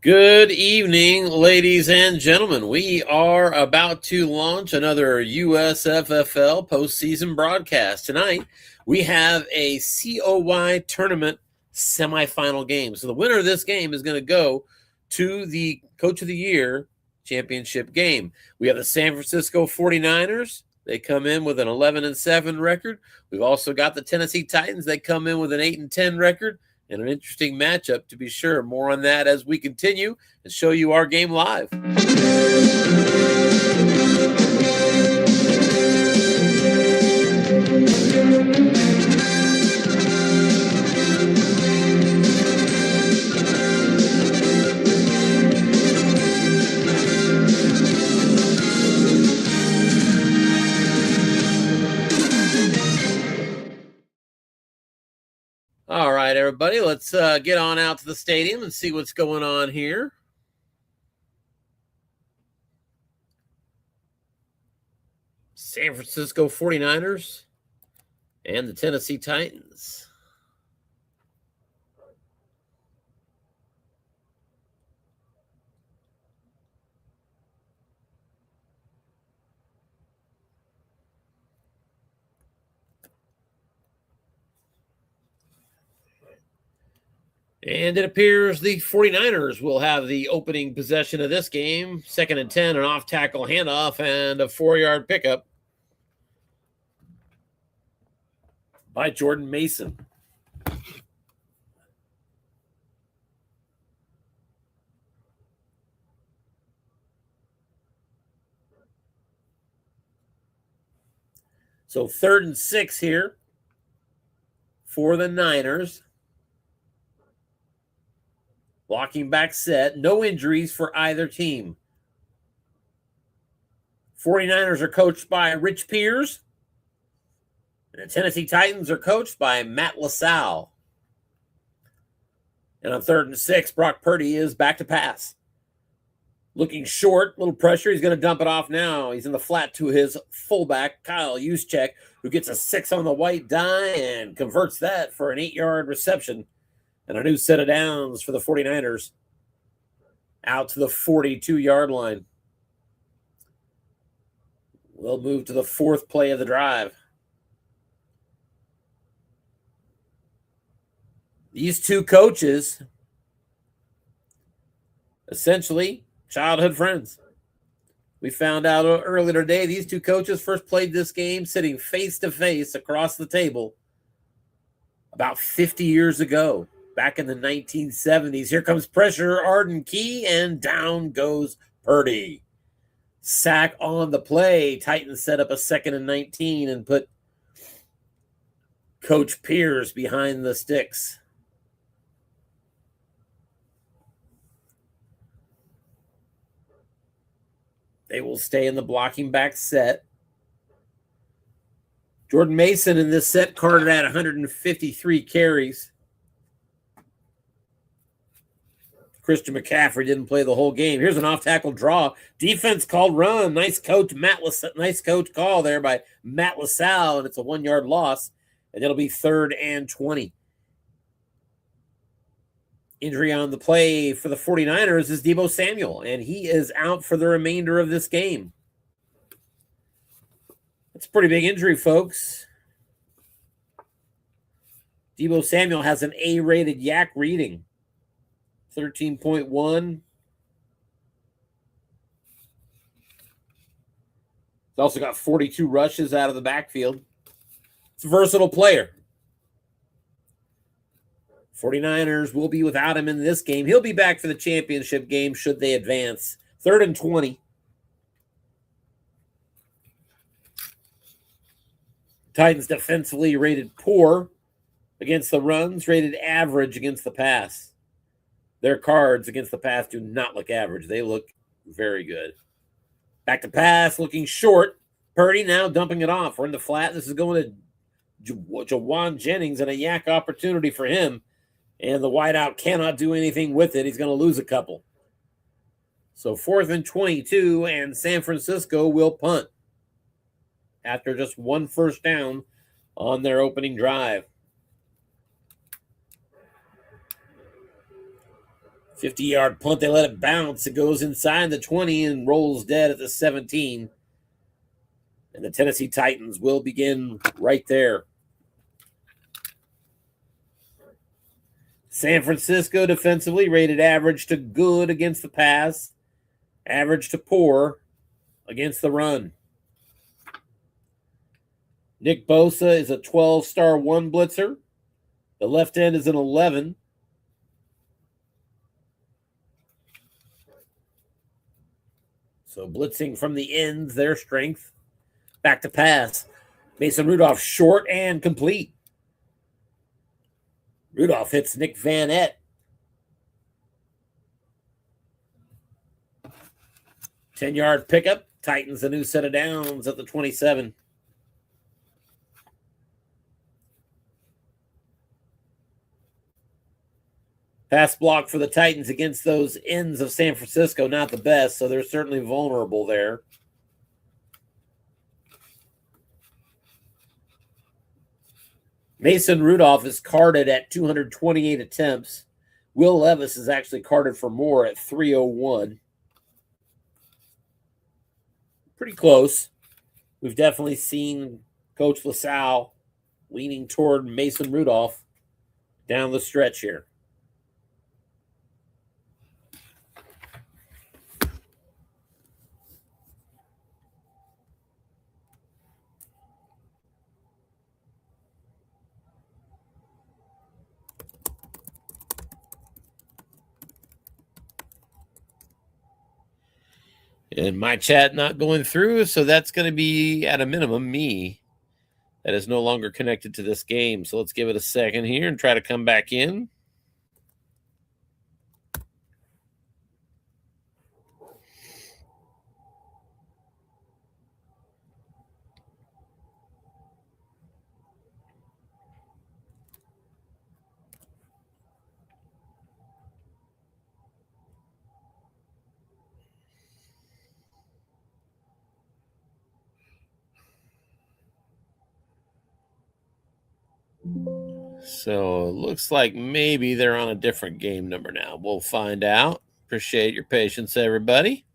Good evening, ladies and gentlemen. We are about to launch another USFFL postseason broadcast. Tonight, we have a COY tournament semifinal game. So the winner of this game is going to go to the Coach of the Year championship game. We have the San Francisco 49ers. They come in with an 11-7 record. We've also got the Tennessee Titans. They come in with an 8-10 record. And an interesting matchup, to be sure. More on that as we continue and show you our game live. All right, everybody, let's get on out to the stadium and see what's going on here. San Francisco 49ers and the Tennessee Titans. And it appears the 49ers will have the opening possession of this game. 2nd and 10, an off-tackle handoff and a 4-yard pickup by Jordan Mason. So 3rd and 6 here for the Niners. Walking back set. No injuries for either team. 49ers are coached by Rich Piers. And the Tennessee Titans are coached by Matt LaSalle. And on 3rd and 6, Brock Purdy is back to pass. Looking short, little pressure. He's going to dump it off now. He's in the flat to his fullback, Kyle Juszczyk, who gets a 6 on the white die and converts that for an 8-yard reception. And a new set of downs for the 49ers out to the 42-yard line. We'll move to the 4th play of the drive. These two coaches, essentially childhood friends. We found out earlier today these two coaches first played this game sitting face-to-face across the table about 50 years ago. Back in the 1970s. Here comes pressure, Arden Key, and down goes Purdy. Sack on the play. Titans set up a 2nd and 19 and put Coach Piers behind the sticks. They will stay in the blocking back set. Jordan Mason in this set carded at 153 carries. Christian McCaffrey didn't play the whole game. Here's an off-tackle draw. Defense called run. Nice coach call there by Matt LaSalle, and it's a 1-yard loss, and it'll be 3rd and 20. Injury on the play for the 49ers is Deebo Samuel, and he is out for the remainder of this game. That's a pretty big injury, folks. Deebo Samuel has an A-rated YAC reading. 13.1. He's also got 42 rushes out of the backfield. It's a versatile player. 49ers will be without him in this game. He'll be back for the championship game should they advance. 3rd and 20. Titans defensively rated poor against the runs, rated average against the pass. Their cards against the pass do not look average. They look very good. Back to pass, looking short. Purdy now dumping it off. We're in the flat. This is going to Jawan Jennings, and a YAC opportunity for him. And the wideout cannot do anything with it. He's going to lose a couple. So 4th and 22, and San Francisco will punt after just 1 first down on their opening drive. 50-yard punt. They let it bounce. It goes inside the 20 and rolls dead at the 17. And the Tennessee Titans will begin right there. San Francisco defensively rated average to good against the pass, average to poor against the run. Nick Bosa is a 12-star one blitzer. The left end is an 11. So blitzing from the ends, their strength. Back to pass. Mason Rudolph short and complete. Rudolph hits Nick Van Etten. 10-yard pickup. Titans a new set of downs at the 27. Pass block for the Titans against those ends of San Francisco, not the best, so they're certainly vulnerable there. Mason Rudolph is carded at 228 attempts. Will Levis is actually carded for more at 301. Pretty close. We've definitely seen Coach LaSalle leaning toward Mason Rudolph down the stretch here. And my chat not going through, so that's going to be, at a minimum, me. That is no longer connected to this game. So let's give it a second here and try to come back in. So it looks like maybe they're on a different game number now. We'll find out. Appreciate your patience, everybody.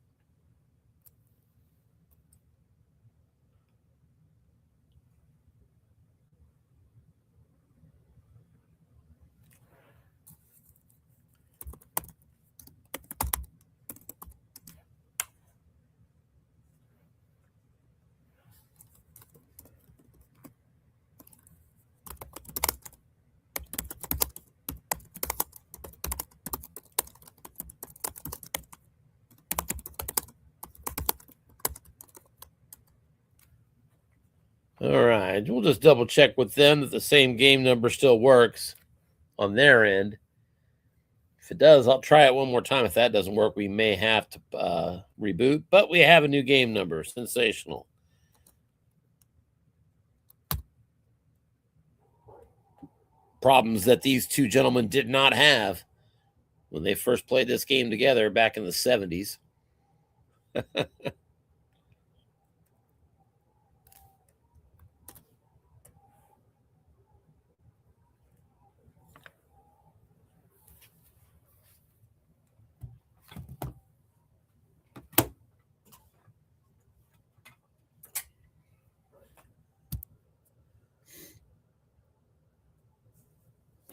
All right, we'll just double check with them that the same game number still works on their end. If it does, I'll try it one more time. If that doesn't work, we may have to reboot, but we have a new game number. Sensational. Problems that these two gentlemen did not have when they first played this game together back in the 70s.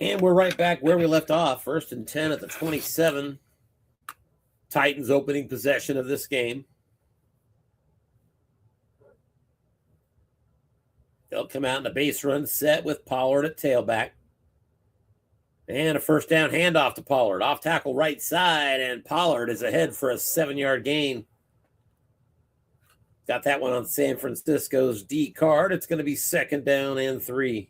And we're right back where we left off. 1st and 10 at the 27. Titans opening possession of this game. They'll come out in a base run set with Pollard at tailback. And a first down handoff to Pollard. Off tackle right side, and Pollard is ahead for a 7-yard gain. Got that one on San Francisco's D card. It's going to be 2nd down and 3.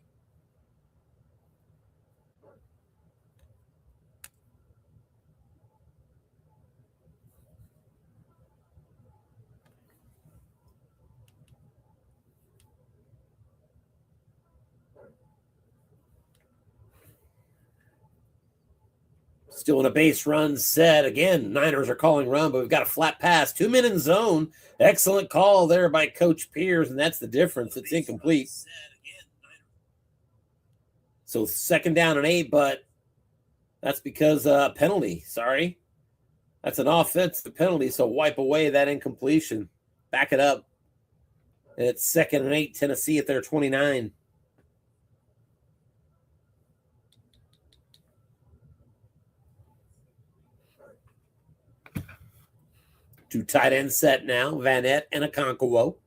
Still in a base run set. Again, Niners are calling run, but we've got a flat pass. 2 men in zone. Excellent call there by Coach Pierce, and that's the difference. It's incomplete. So 2nd down and 8, but That's because penalty. Sorry. That's an offensive penalty, so wipe away that incompletion. Back it up. And it's 2nd and 8, Tennessee at their 29. Two tight end set now, Vanette and Okonkwo.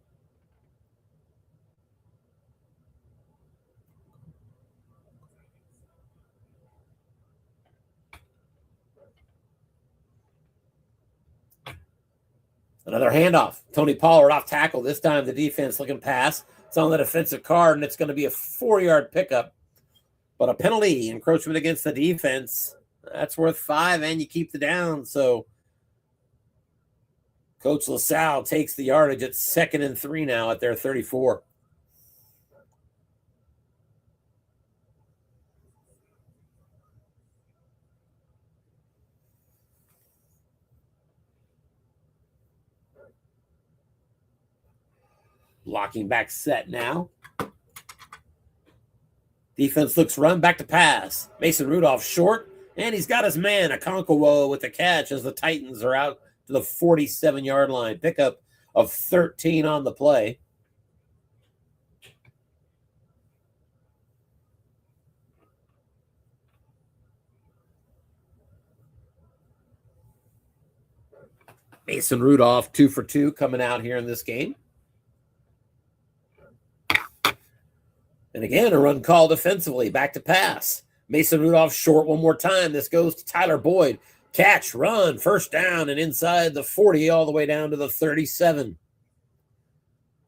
Another handoff. Tony Pollard off tackle. This time the defense looking pass. It's on the defensive card, and it's going to be a 4-yard pickup. But a penalty, encroachment against the defense. That's worth 5, and you keep the down. So Coach LaSalle takes the yardage at 2nd and 3 now at their 34. Blocking back set now. Defense looks run back to pass. Mason Rudolph short, and he's got his man, Okonkwo, with the catch as the Titans are out to the 47-yard line. Pickup of 13 on the play. Mason Rudolph, 2 for 2, coming out here in this game. And again, a run call defensively. Back to pass. Mason Rudolph short one more time. This goes to Tyler Boyd. Catch, run, first down, and inside the 40 all the way down to the 37.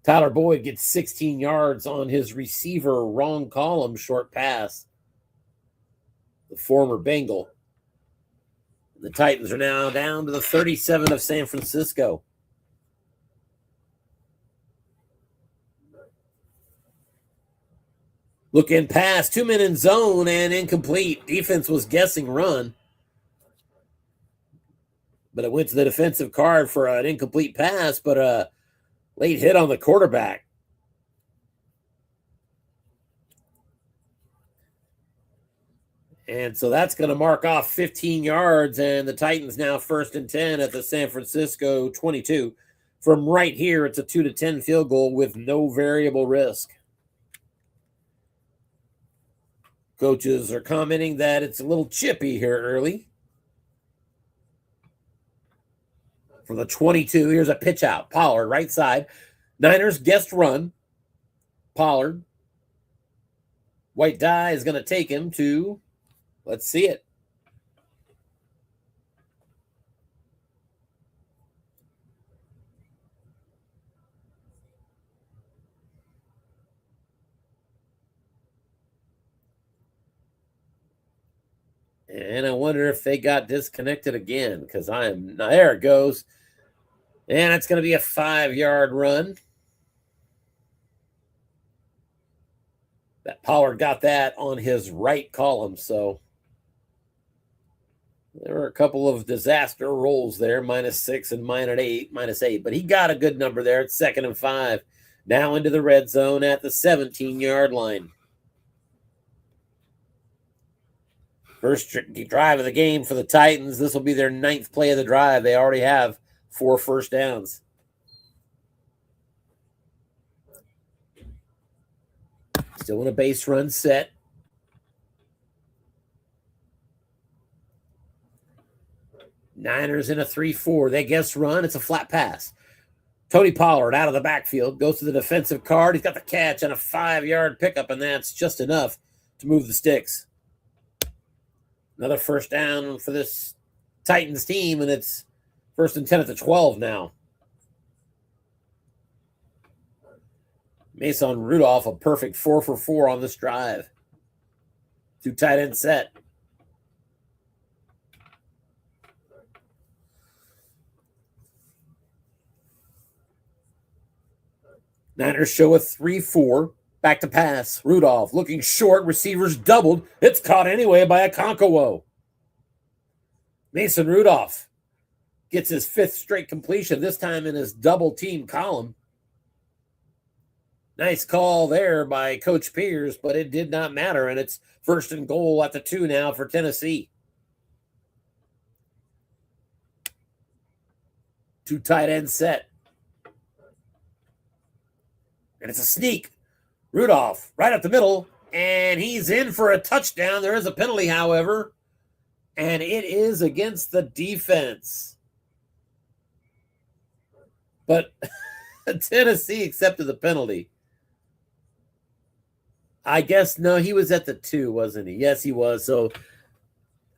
Tyler Boyd gets 16 yards on his receiver wrong column short pass. The former Bengal. The Titans are now down to the 37 of San Francisco. Look in pass, 2 men in zone and incomplete. Defense was guessing run, but it went to the defensive card for an incomplete pass, but a late hit on the quarterback. And so that's going to mark off 15 yards, and the Titans now 1st and 10 at the San Francisco 22. From right here, it's a 2-10 field goal with no variable risk. Coaches are commenting that it's a little chippy here early. For the 22, here's a pitch out. Pollard, right side. Niners guessed run. Pollard. White die is going to take him to, let's see it. And I wonder if they got disconnected again, because there it goes. And it's going to be a 5-yard run. That Pollard got that on his right column, so there were a couple of disaster rolls there, -6 and -8, but he got a good number there at 2nd and 5. Now into the red zone at the 17-yard line. First drive of the game for the Titans. This will be their 9th play of the drive. They already have 4 first downs. Still in a base run set. Niners in a 3-4. They guess run. It's a flat pass. Tony Pollard out of the backfield. Goes to the defensive card. He's got the catch and a 5-yard pickup, and that's just enough to move the sticks. Another first down for this Titans team, and it's 1st and 10 at the 12 now. Mason Rudolph, a perfect 4 for 4 on this drive. 2 tight end set. Niners show a 3-4. Back to pass. Rudolph looking short. Receivers doubled. It's caught anyway by Okonkwo. Mason Rudolph gets his 5th straight completion, this time in his double team column. Nice call there by Coach Pierce, but it did not matter, and it's 1st and goal at the 2 now for Tennessee. Two tight end set. And it's a sneak. Rudolph right up the middle. And he's in for a touchdown. There is a penalty, however. And it is against the defense. But Tennessee accepted the penalty. I guess, no, he was at the 2, wasn't he? Yes, he was. So,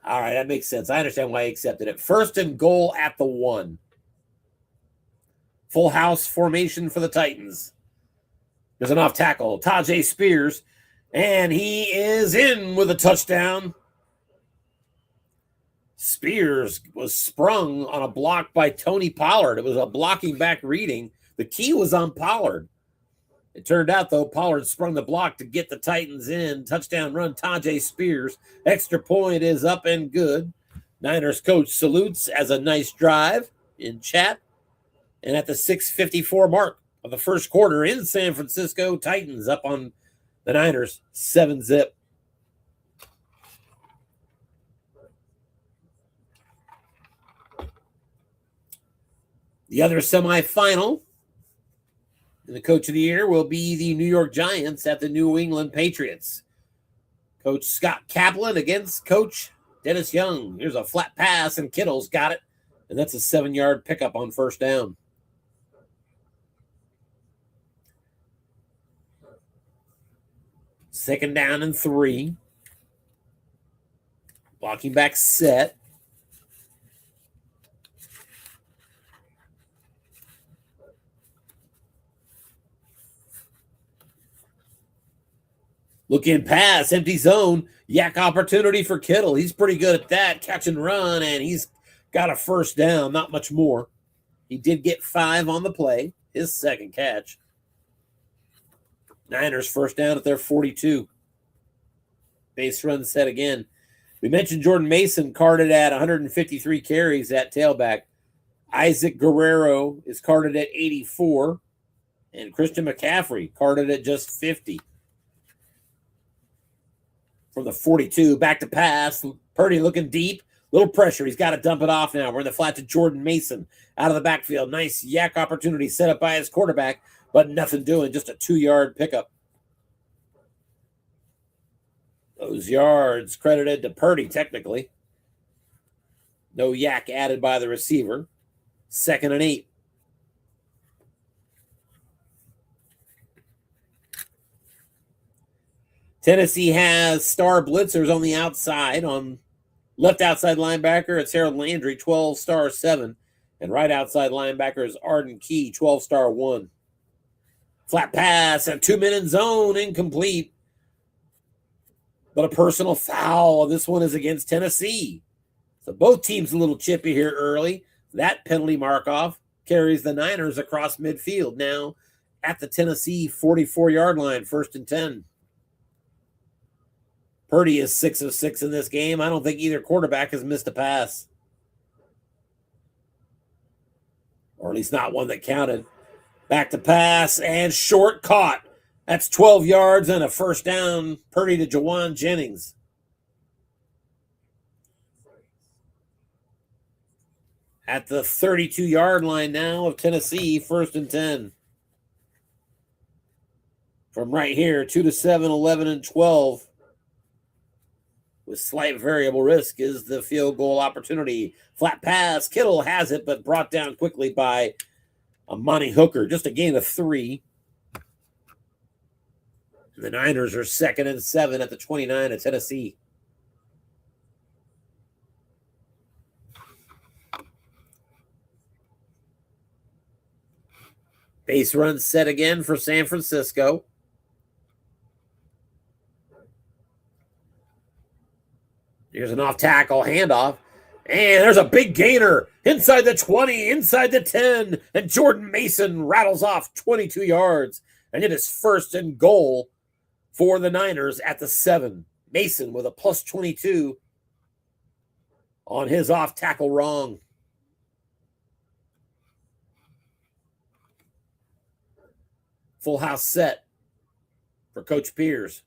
all right, that makes sense. I understand why he accepted it. 1st and goal at the 1. Full house formation for the Titans. There's an off tackle. Tajay Spears. And he is in with a touchdown. Spears was sprung on a block by Tony Pollard. It was a blocking back reading. The key was on Pollard. It turned out, though, Pollard sprung the block to get the Titans in. Touchdown run, Tajay Spears. Extra point is up and good. Niners coach salutes as a nice drive in chat. And at the 6:54 mark of the first quarter in San Francisco, Titans up on the Niners 7-zip. The other semifinal in the Coach of the Year will be the New York Giants at the New England Patriots. Coach Scott Kaplan against Coach Dennis Young. Here's a flat pass, and Kittle's got it. And that's a 7-yard pickup on first down. Second down and 3. Blocking back set. Look in pass, empty zone, yak opportunity for Kittle. He's pretty good at that, catch and run, and he's got a first down, not much more. He did get 5 on the play, his second catch. Niners first down at their 42. Base run set again. We mentioned Jordan Mason carded at 153 carries at tailback. Isaac Guerrero is carded at 84, and Christian McCaffrey carded at just 50. From the 42, back to pass. Purdy looking deep. Little pressure. He's got to dump it off now. We're in the flat to Jordan Mason. Out of the backfield. Nice yak opportunity set up by his quarterback, but nothing doing. Just a 2-yard pickup. Those yards credited to Purdy, technically. No yak added by the receiver. 2nd and 8. Tennessee has star blitzers on the outside. On left outside linebacker, it's Harold Landry, 12-star 7. And right outside linebacker is Arden Key, 12-star 1. Flat pass and 2-minute zone, incomplete. But a personal foul. This one is against Tennessee. So both teams a little chippy here early. That penalty mark-off carries the Niners across midfield now at the Tennessee 44-yard line, 1st and 10. Purdy is 6 of 6 in this game. I don't think either quarterback has missed a pass. Or at least not one that counted. Back to pass and short caught. That's 12 yards and a first down. Purdy to Jawan Jennings. At the 32-yard line now of Tennessee, 1st and 10. From right here, 2 to 7, 11 and 12. With slight variable risk is the field goal opportunity. Flat pass. Kittle has it, but brought down quickly by Amani Hooker. Just a gain of 3. And the Niners are 2nd and 7 at the 29 of Tennessee. Base run set again for San Francisco. Here's an off-tackle handoff. And there's a big gainer inside the 20, inside the 10. And Jordan Mason rattles off 22 yards. And it is 1st and goal for the Niners at the 7. Mason with a plus 22 on his off-tackle wrong. Full house set for Coach Pierce.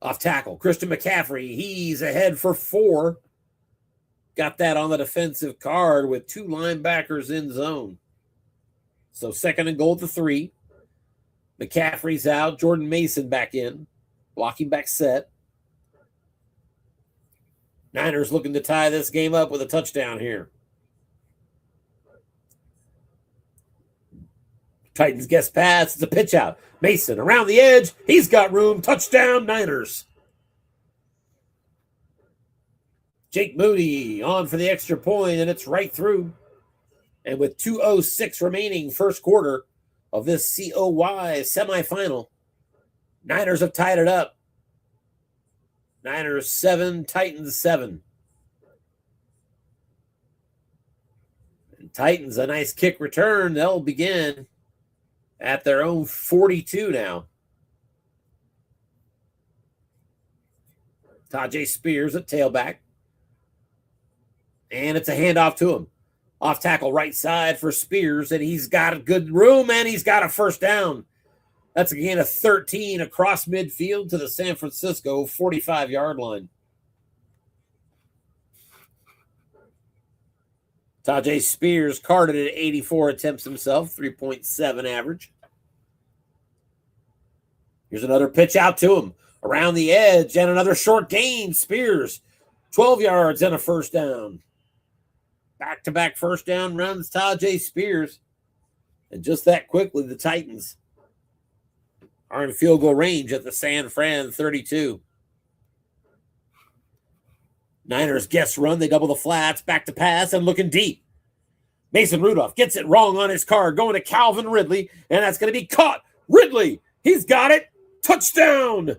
Off tackle, Christian McCaffrey. He's ahead for 4. got that on the defensive card with 2 linebackers in zone. So 2nd and goal at the 3. McCaffrey's out. Jordan Mason back in. Blocking back set. Niners looking to tie this game up with a touchdown here. Titans guess pass. It's a pitch out. Mason around the edge. He's got room. Touchdown, Niners. Jake Moody on for the extra point, and it's right through. And with 2:06 remaining, first quarter of this COY semifinal, Niners have tied it up. Niners 7, Titans 7. And Titans, a nice kick return. They'll begin at their own 42 now. Tajay Spears at tailback. And it's a handoff to him. Off tackle right side for Spears, and he's got a good room, and he's got a first down. That's a gain of 13 across midfield to the San Francisco 45-yard line. Tajay Spears carded at 84 attempts himself, 3.7 average. Here's another pitch out to him. Around the edge, and another short gain. Spears, 12 yards and a first down. Back-to-back first down runs, Tajay Spears. And just that quickly, the Titans are in field goal range at the San Fran 32. Niners guess run. They double the flats, back to pass, and looking deep. Mason Rudolph gets it wrong on his card, going to Calvin Ridley, and that's going to be caught. Ridley, he's got it. Touchdown.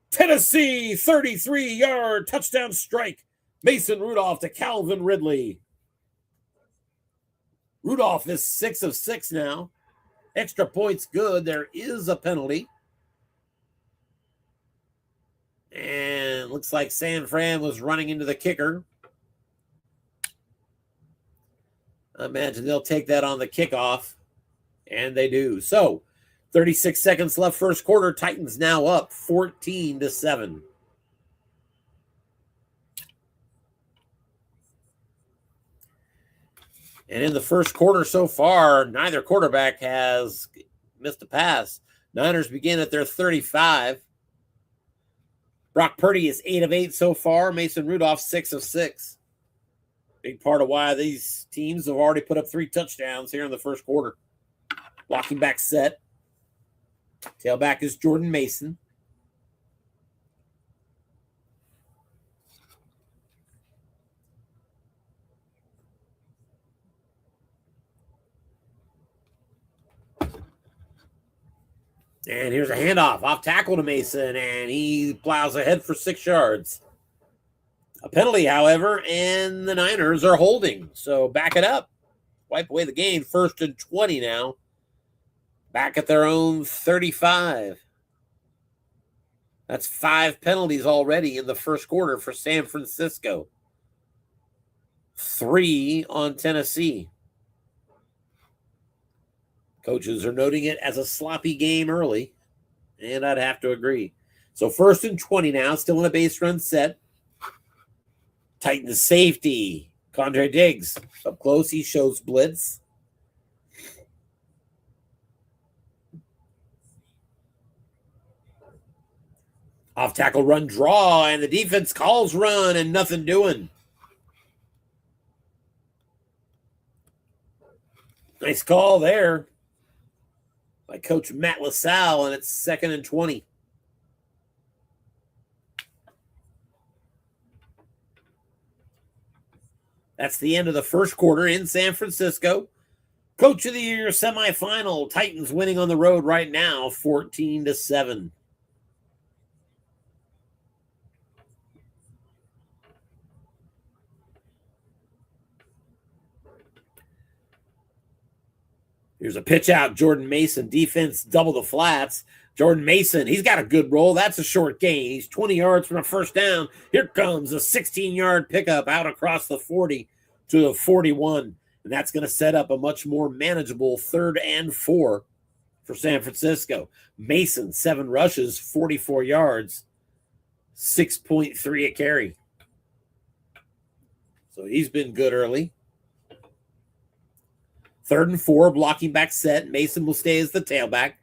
Tennessee, 33-yard touchdown strike. Mason Rudolph to Calvin Ridley. Rudolph is 6 of 6 now. Extra points good. There is a penalty. And looks like San Fran was running into the kicker. I imagine they'll take that on the kickoff. And they do. So, 36 seconds left first quarter. Titans now up 14-7. And in the first quarter so far, neither quarterback has missed a pass. Niners begin at their 35. Brock Purdy is 8 of 8 so far. Mason Rudolph 6 of 6. Big part of why these teams have already put up 3 touchdowns here in the first quarter. Blocking back set. Tailback is Jordan Mason. And here's a handoff, off tackle to Mason, and he plows ahead for 6 yards. A penalty, however, and the Niners are holding. So back it up. Wipe away the gain. 1st and 20 now. Back at their own 35. That's 5 penalties already in the first quarter for San Francisco. 3 on Tennessee. Coaches are noting it as a sloppy game early, and I'd have to agree. So 1st and 20 now, still in a base run set. Titans safety, Condre Diggs. Up close, he shows blitz. Off tackle run draw, and the defense calls run, and nothing doing. Nice call there by Coach Matt LaSalle, and it's 2nd and 20. That's the end of the first quarter in San Francisco. Coach of the Year semifinal. Titans winning on the road right now, 14-7. Here's a pitch out. Jordan Mason, defense double the flats. Jordan Mason, he's got a good roll. That's a short gain. He's 20 yards from a first down. Here comes a 16-yard pickup out across the 40 to the 41. And that's going to set up a much more manageable 3rd and 4 for San Francisco. Mason, 7 rushes, 44 yards, 6.3 a carry. So he's been good early. 3rd and 4, blocking back set. Mason will stay as the tailback.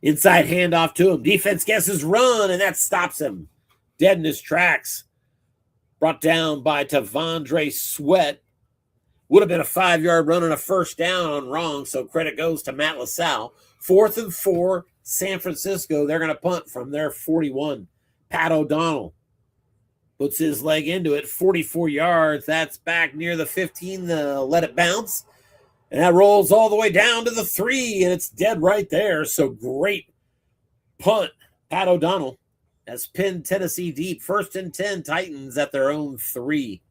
Inside handoff to him. Defense guesses run, and that stops him. Dead in his tracks. Brought down by Tavondre Sweat. Would have been a 5-yard run and a first down on wrong, so credit goes to Matt LaSalle. 4th and 4, San Francisco. They're going to punt from their 41. Pat O'Donnell puts his leg into it, 44 yards. That's back near the 15. Let it bounce. And that rolls all the way down to the 3, and it's dead right there. So great punt. Pat O'Donnell has pinned Tennessee deep. 1st and 10, Titans at their own 3.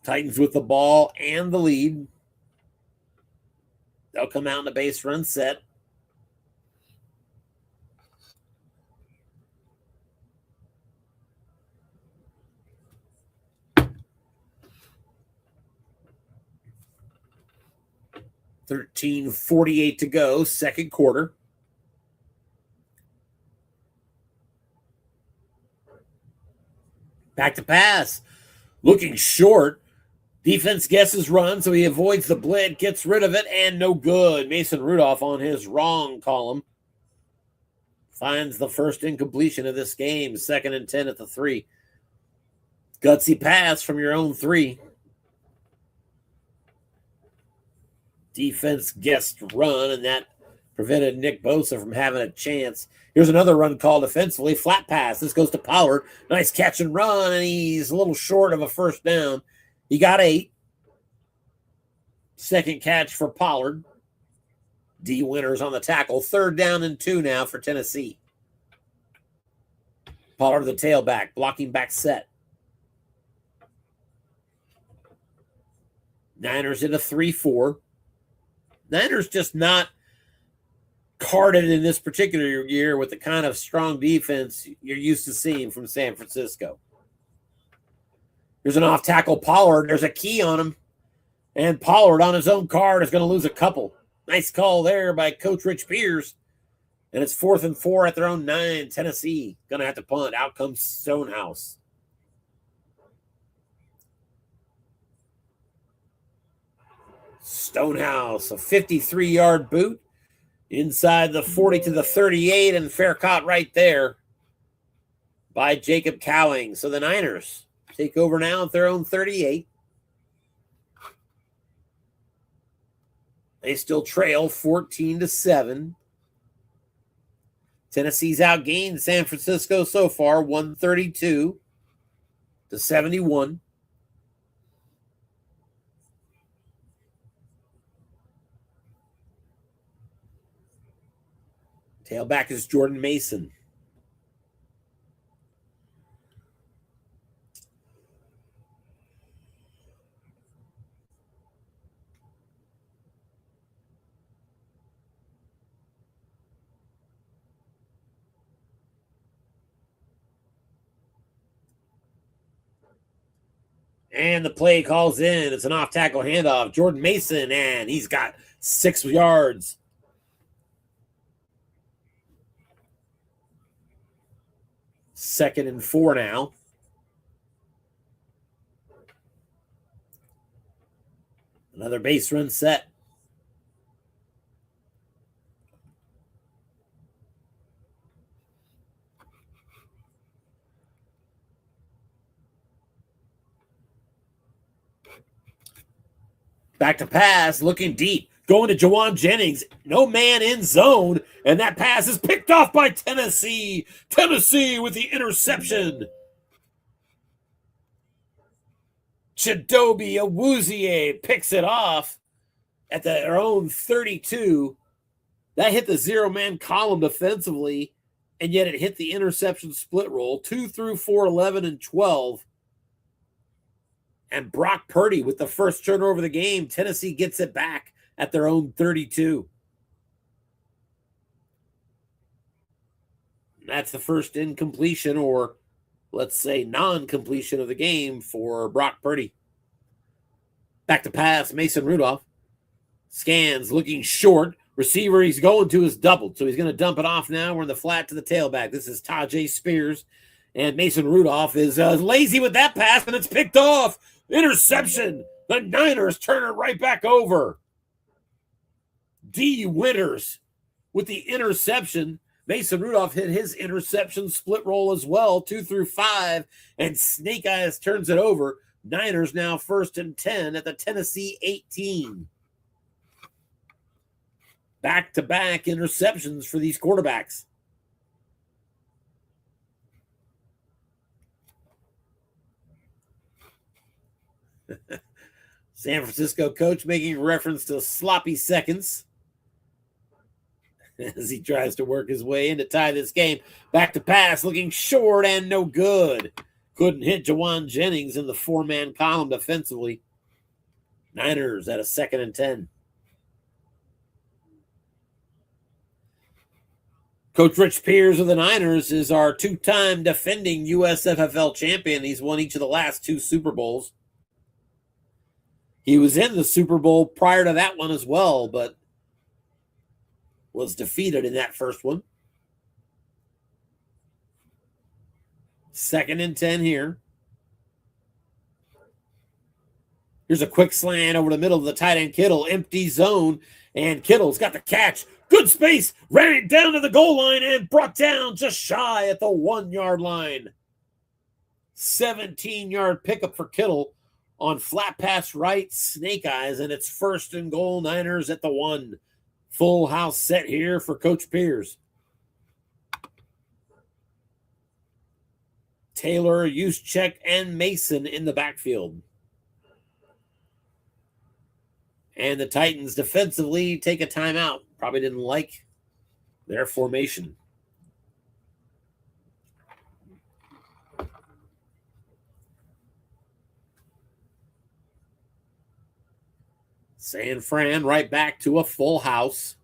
Titans with the ball and the lead. They'll come out in the base run set. $13:48 to go, second quarter. Back to pass. Looking short. Defense guesses run, so he avoids the blitz, gets rid of it, and no good. Mason Rudolph on his wrong column finds the first incompletion of this game. 2nd and 10 at the 3. Gutsy pass from your own 3. Defense guessed run, and that prevented Nick Bosa from having a chance. Here's another run called defensively. Flat pass. This goes to Pollard. Nice catch and run, and he's a little short of a first down. He got 8. Second catch for Pollard. D Winters on the tackle. 3rd down and 2 now for Tennessee. Pollard the tailback, blocking back set. Niners in a 3-4. Niners just not carded in this particular year with the kind of strong defense you're used to seeing from San Francisco. There's an off-tackle Pollard. There's a key on him. And Pollard on his own card is going to lose a couple. Nice call there by Coach Rich Pierce. And it's 4th and 4 at their own 9. Tennessee going to have to punt. Out comes Stonehouse. Stonehouse, a 53-yard boot. Inside the 40 to the 38, and fair caught right there by Jacob Cowing. So the Niners take over now at their own 38. They still trail 14-7. Tennessee's outgained San Francisco so far, 132-71. Tailback is Jordan Mason. And the play calls in. It's an off-tackle handoff. Jordan Mason, and he's got 6 yards. Second and 4 now. Another base run set. Back to pass, looking deep. Going to Jawan Jennings. No man in zone. And that pass is picked off by Tennessee. Tennessee with the interception. Chidobe Awuzie picks it off at their own 32. That hit the 0-man column defensively, and yet it hit the interception split roll. 2 through 4, 11, and 12. And Brock Purdy with the first turnover of the game. Tennessee gets it back at their own 32. That's the first incompletion, or let's say non-completion of the game for Brock Purdy. Back to pass, Mason Rudolph. Scans, looking short. Receiver he's going to is doubled, so he's going to dump it off now. We're in the flat to the tailback. This is Tajay Spears And Mason Rudolph is lazy with that pass, and it's picked off. Interception. The Niners turn it right back over. D. Winters with the interception. Mason Rudolph hit his interception split roll as well, 2 through 5, and Snake Eyes turns it over. Niners now 1st and 10 at the Tennessee 18. Back-to-back interceptions for these quarterbacks. San Francisco coach making reference to sloppy seconds as he tries to work his way in to tie this game. Back to pass, looking short and no good. Couldn't hit Jawan Jennings in the 4-man column defensively. Niners at a 2nd and 10. Coach Rich Pierce of the Niners is our 2-time defending USFFL champion. He's won each of the last 2 Super Bowls. He was in the Super Bowl prior to that one as well, but was defeated in that first one. 2nd and 10 here. Here's a quick slant over the middle of the tight end Kittle. Empty zone, and Kittle's got the catch. Good space. Ran it down to the goal line and brought down just shy at the 1-yard line. 17-yard pickup for Kittle on flat pass right, Snake Eyes, and it's 1st and goal, Niners at the 1. Full house set here for Coach Pierce. Taylor, Juszczyk, and Mason in the backfield. And the Titans defensively take a timeout. Probably didn't like their formation. San Fran right back to a full house.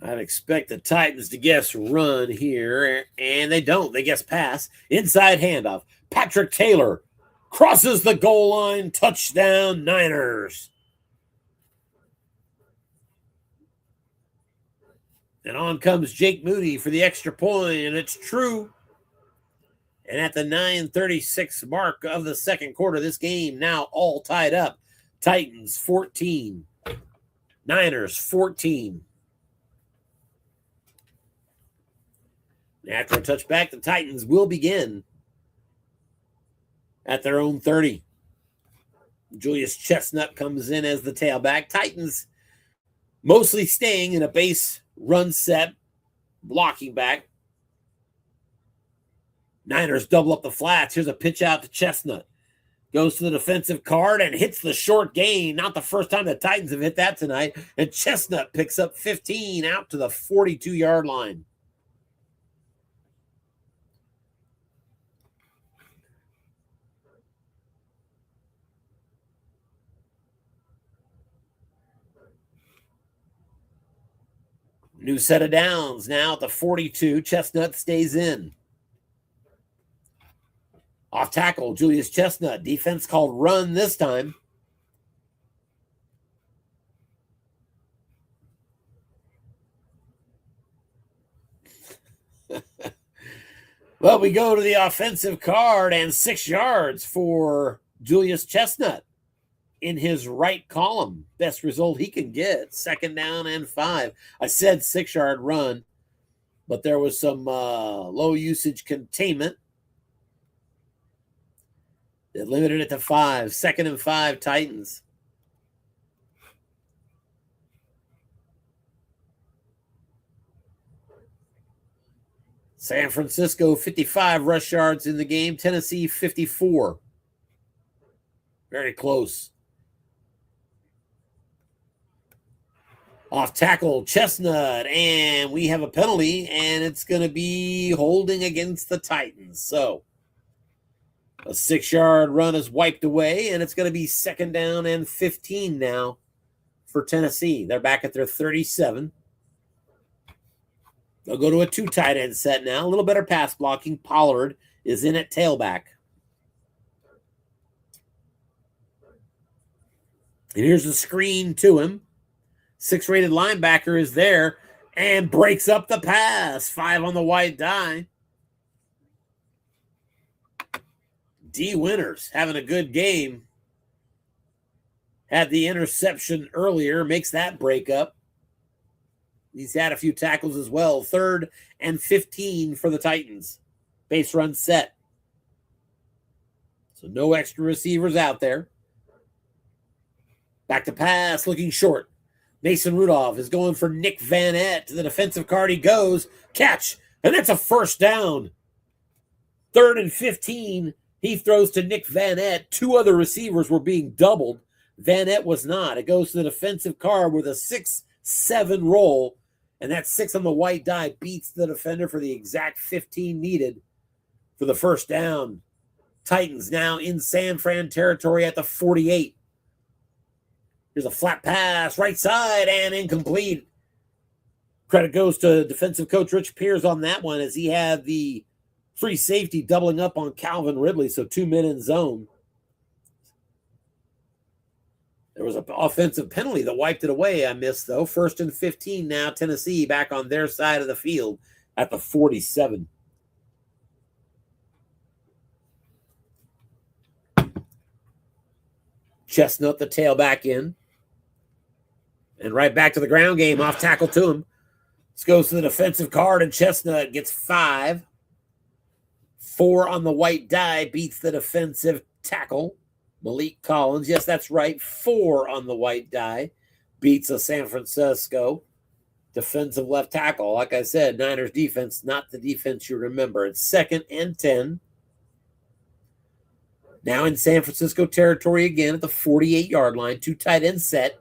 I'd expect the Titans to guess run here, and they don't. They guess pass. Inside handoff. Patrick Taylor crosses the goal line. Touchdown, Niners. And on comes Jake Moody for the extra point, and it's true. And at the 9:36 mark of the second quarter, this game now all tied up. Titans 14. Niners 14. After a touchback, the Titans will begin at their own 30. Julius Chestnut comes in as the tailback. Titans mostly staying in a base run set, blocking back. Niners double up the flats. Here's a pitch out to Chestnut. Goes to the defensive card and hits the short gain. Not the first time the Titans have hit that tonight. And Chestnut picks up 15 out to the 42-yard line. New set of downs now at the 42. Chestnut stays in. Off tackle, Julius Chestnut. Defense called run this time. Well, we go to the offensive card, and 6 yards for Julius Chestnut in his right column. Best result he can get. 2nd down and 5. I said 6-yard run, but there was some low usage containment that limited it to 5. 2nd and 5, Titans. San Francisco 55 rush yards in the game. Tennessee 54. Very close. Off tackle, Chestnut, and we have a penalty, and it's going to be holding against the Titans. So a 6-yard run is wiped away, and it's going to be 2nd down and 15 now for Tennessee. They're back at their 37. They'll go to a 2 tight end set now. A little better pass blocking. Pollard is in at tailback. And here's the screen to him. 6-rated linebacker is there and breaks up the pass. 5 on the white die. D. Winters having a good game. Had the interception earlier, makes that break up. He's had a few tackles as well. 3rd and 15 for the Titans. Base run set. So no extra receivers out there. Back to pass, looking short. Mason Rudolph is going for Nick Van Etten. To the defensive card he goes. Catch, and that's a first down. 3rd and 15. He throws to Nick Van Etten. 2 other receivers were being doubled. Van Etten was not. It goes to the defensive card with a 6-7 roll. And that 6 on the white die beats the defender for the exact 15 needed for the first down. Titans now in San Fran territory at the 48. Here's a flat pass, right side, and incomplete. Credit goes to defensive coach Rich Pierce on that one, as he had the free safety doubling up on Calvin Ridley, so 2 men in zone. There was an offensive penalty that wiped it away. I missed, though. 1st and 15 now. Tennessee back on their side of the field at the 47. Chestnut, the tailback in. And right back to the ground game. Off tackle to him. This goes to the defensive card, and Chestnut gets 5. 4 on the white die beats the defensive tackle. Malik Collins, yes, that's right. 4 on the white die beats a San Francisco defensive left tackle. Like I said, Niners defense, not the defense you remember. It's 2nd and 10. Now in San Francisco territory again at the 48-yard line. 2 tight end set.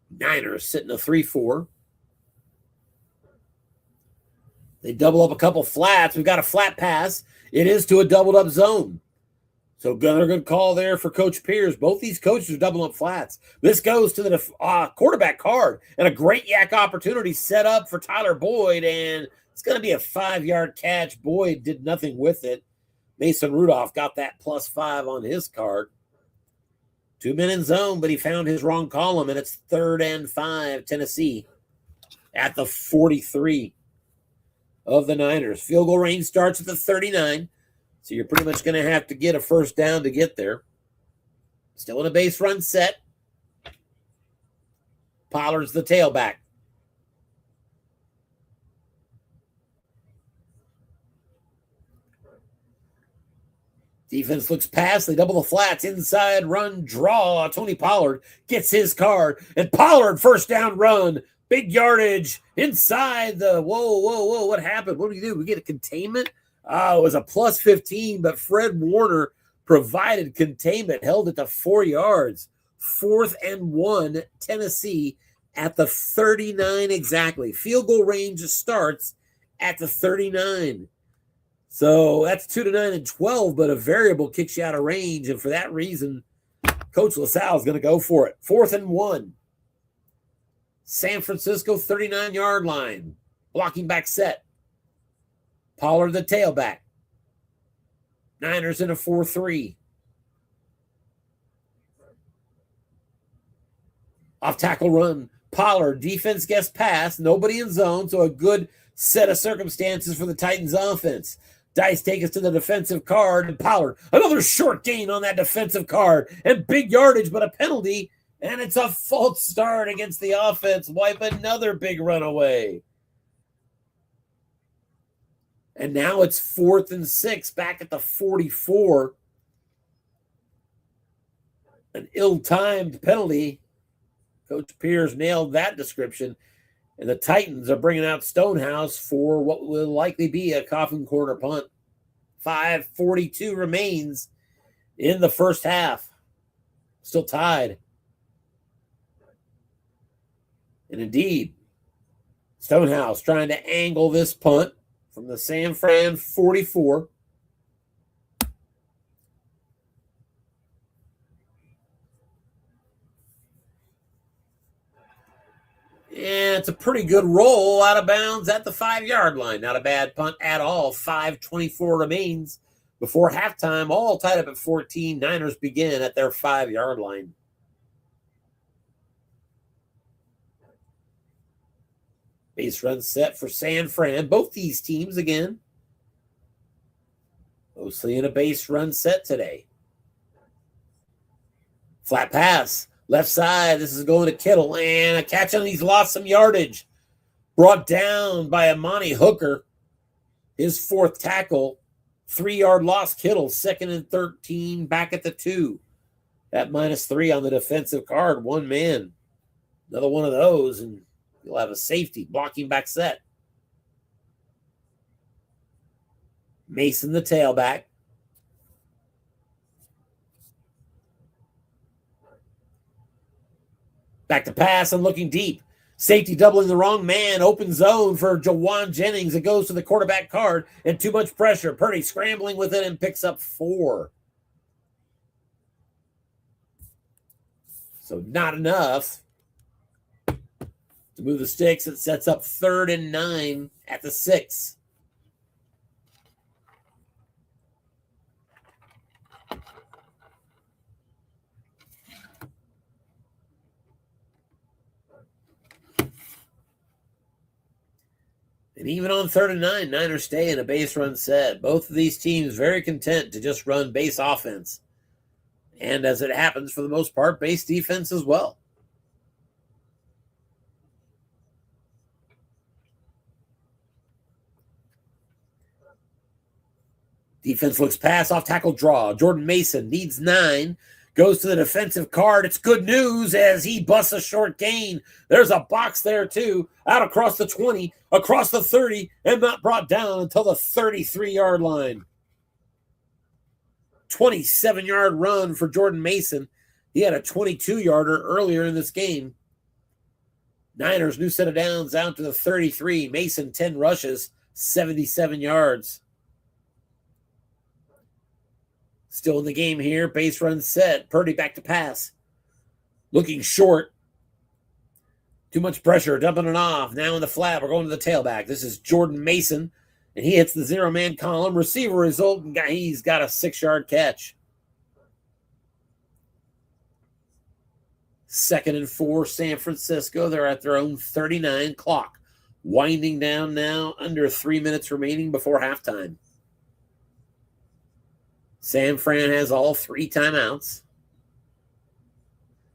Niners sitting a 3-4. They double up a couple flats. We've got a flat pass. It is to a doubled up zone. So they're going to call there for Coach Pierce. Both these coaches are doubling up flats. This goes to the quarterback card. And a great yak opportunity set up for Tyler Boyd. And it's going to be a 5-yard catch. Boyd did nothing with it. Mason Rudolph got that +5 on his card. 2 men in zone, but he found his wrong column. And it's 3rd and 5, Tennessee at the 43 of the Niners. Field goal range starts at the 39. So you're pretty much going to have to get a first down to get there. Still in a base run set. Pollard's the tailback. Defense looks past. They double the flats. Inside run, draw. Tony Pollard gets his card. And Pollard, first down run. Big yardage inside the, whoa. What happened? What do we do? We get a containment? It was a +15, but Fred Warner provided containment, held it to 4 yards. 4th and 1, Tennessee at the 39 exactly. Field goal range starts at the 39. So that's 2 to 9 and 12, but a variable kicks you out of range. And for that reason, Coach LaSalle is going to go for it. 4th and 1. San Francisco 39-yard line. Blocking back set. Pollard the tailback. Niners in a 4-3. Off tackle run. Pollard, defense gets pass. Nobody in zone, so a good set of circumstances for the Titans offense. Dice take us to the defensive card, and Pollard, another short gain on that defensive card. And big yardage, but a penalty, and it's a false start against the offense. Wipe another big runaway. And now it's 4th and 6, back at the 44. An ill-timed penalty. Coach Pierce nailed that description. And the Titans are bringing out Stonehouse for what will likely be a coffin corner punt. 5:42 remains in the first half. Still tied. And indeed, Stonehouse trying to angle this punt from the San Fran 44. And it's a pretty good roll out of bounds at the 5-yard line. Not a bad punt at all. 5:24 remains before halftime. All tied up at 14. Niners begin at their 5-yard line. Base run set for San Fran. Both these teams again. Mostly in a base run set today. Flat pass. Left side. This is going to Kittle. And a catch on. He's lost some yardage. Brought down by Amani Hooker. His 4th tackle. 3-yard loss. Kittle. 2nd and 13. Back at the 2. At -3 on the defensive card. 1 man. Another one of those. And you'll have a safety. Blocking back set. Mason the tailback. Back to pass and looking deep. Safety doubling the wrong man. Open zone for Jawan Jennings. It goes to the quarterback card and too much pressure. Purdy scrambling with it and picks up 4. So not enough to move the sticks. It sets up 3rd and 9 at the 6. And even on 3rd and 9, Niners stay in a base run set. Both of these teams very content to just run base offense. And as it happens, for the most part, base defense as well. Defense looks pass, off tackle draw. Jordan Mason needs 9. Goes to the defensive card. It's good news as he busts a short gain. There's a box there too. Out across the 20, across the 30, and not brought down until the 33-yard line. 27-yard run for Jordan Mason. He had a 22-yarder earlier in this game. Niners, new set of downs out to the 33. Mason, 10 rushes, 77 yards. Still in the game here. Base run set. Purdy back to pass. Looking short. Too much pressure. Dumping it off. Now in the flat. We're going to the tailback. This is Jordan Mason. And he hits the 0-man column. Receiver result. And he's got a 6-yard catch. 2nd and 4. San Francisco. They're at their own 39. Clock winding down now. Under 3 minutes remaining before halftime. San Fran has all 3 timeouts.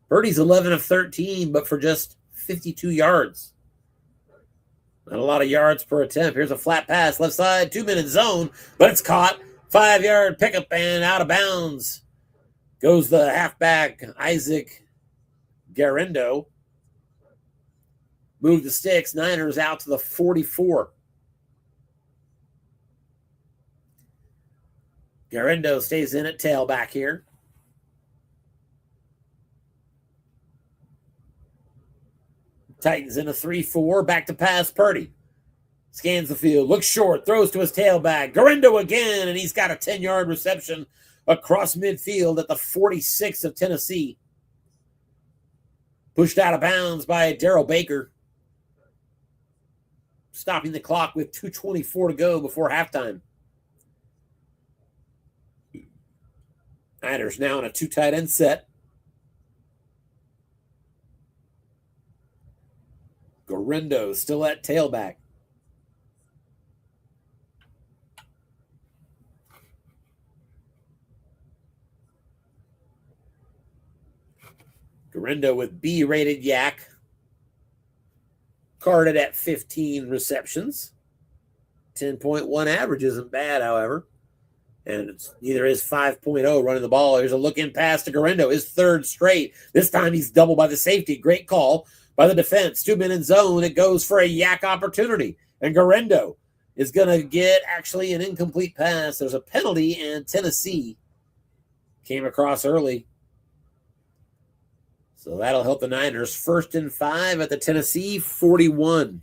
Purdy's 11 of 13, but for just 52 yards. Not a lot of yards per attempt. Here's a flat pass, left side, 2-minute zone, but it's caught. 5-yard pickup and out of bounds. Goes the halfback, Isaac Garendo. Move the sticks. Niners out to the 44. Garendo stays in at tailback here. Titans in a 3-4. Back to pass. Purdy scans the field. Looks short. Throws to his tailback. Garendo again. And he's got a 10-yard reception across midfield at the 46 of Tennessee. Pushed out of bounds by Darrell Baker. Stopping the clock with 2:24 to go before halftime. Niners now in a 2 tight end set. Garendo still at tailback. Garendo with B-rated yak. Carded at 15 receptions. 10.1 average isn't bad, however. And it's neither is 5.0 running the ball. Here's a look-in pass to Garendo, his 3rd straight. This time he's doubled by the safety. Great call by the defense. 2-minute zone. It goes for a yak opportunity. And Garendo is going to get actually an incomplete pass. There's a penalty, and Tennessee came across early. So that'll help the Niners. 1st and 5 at the Tennessee 41.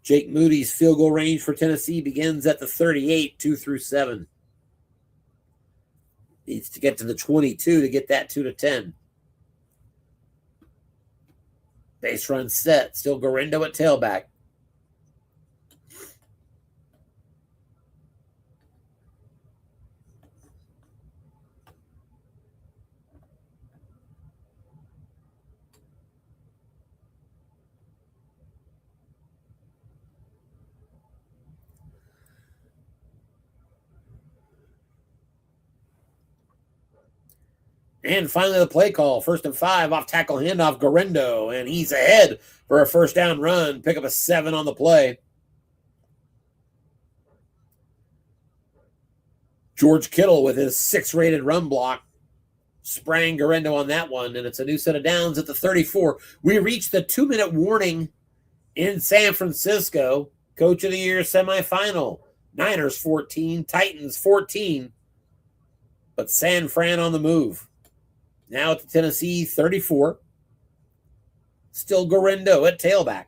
Jake Moody's field goal range for Tennessee begins at the 38, 2 through 7. Needs to get to the 22 to get that 2 to 10. Base run set. Still Garindo at tailback. And finally, the play call. 1st and 5, off tackle handoff, Garindo. And he's ahead for a first down run. Pick up a 7 on the play. George Kittle with his 6-rated run block. Sprang Garindo on that one. And it's a new set of downs at the 34. We reached the 2-minute warning in San Francisco. Coach of the Year semifinal. Niners 14, Titans 14. But San Fran on the move. Now at the Tennessee 34. Still Garindo at tailback.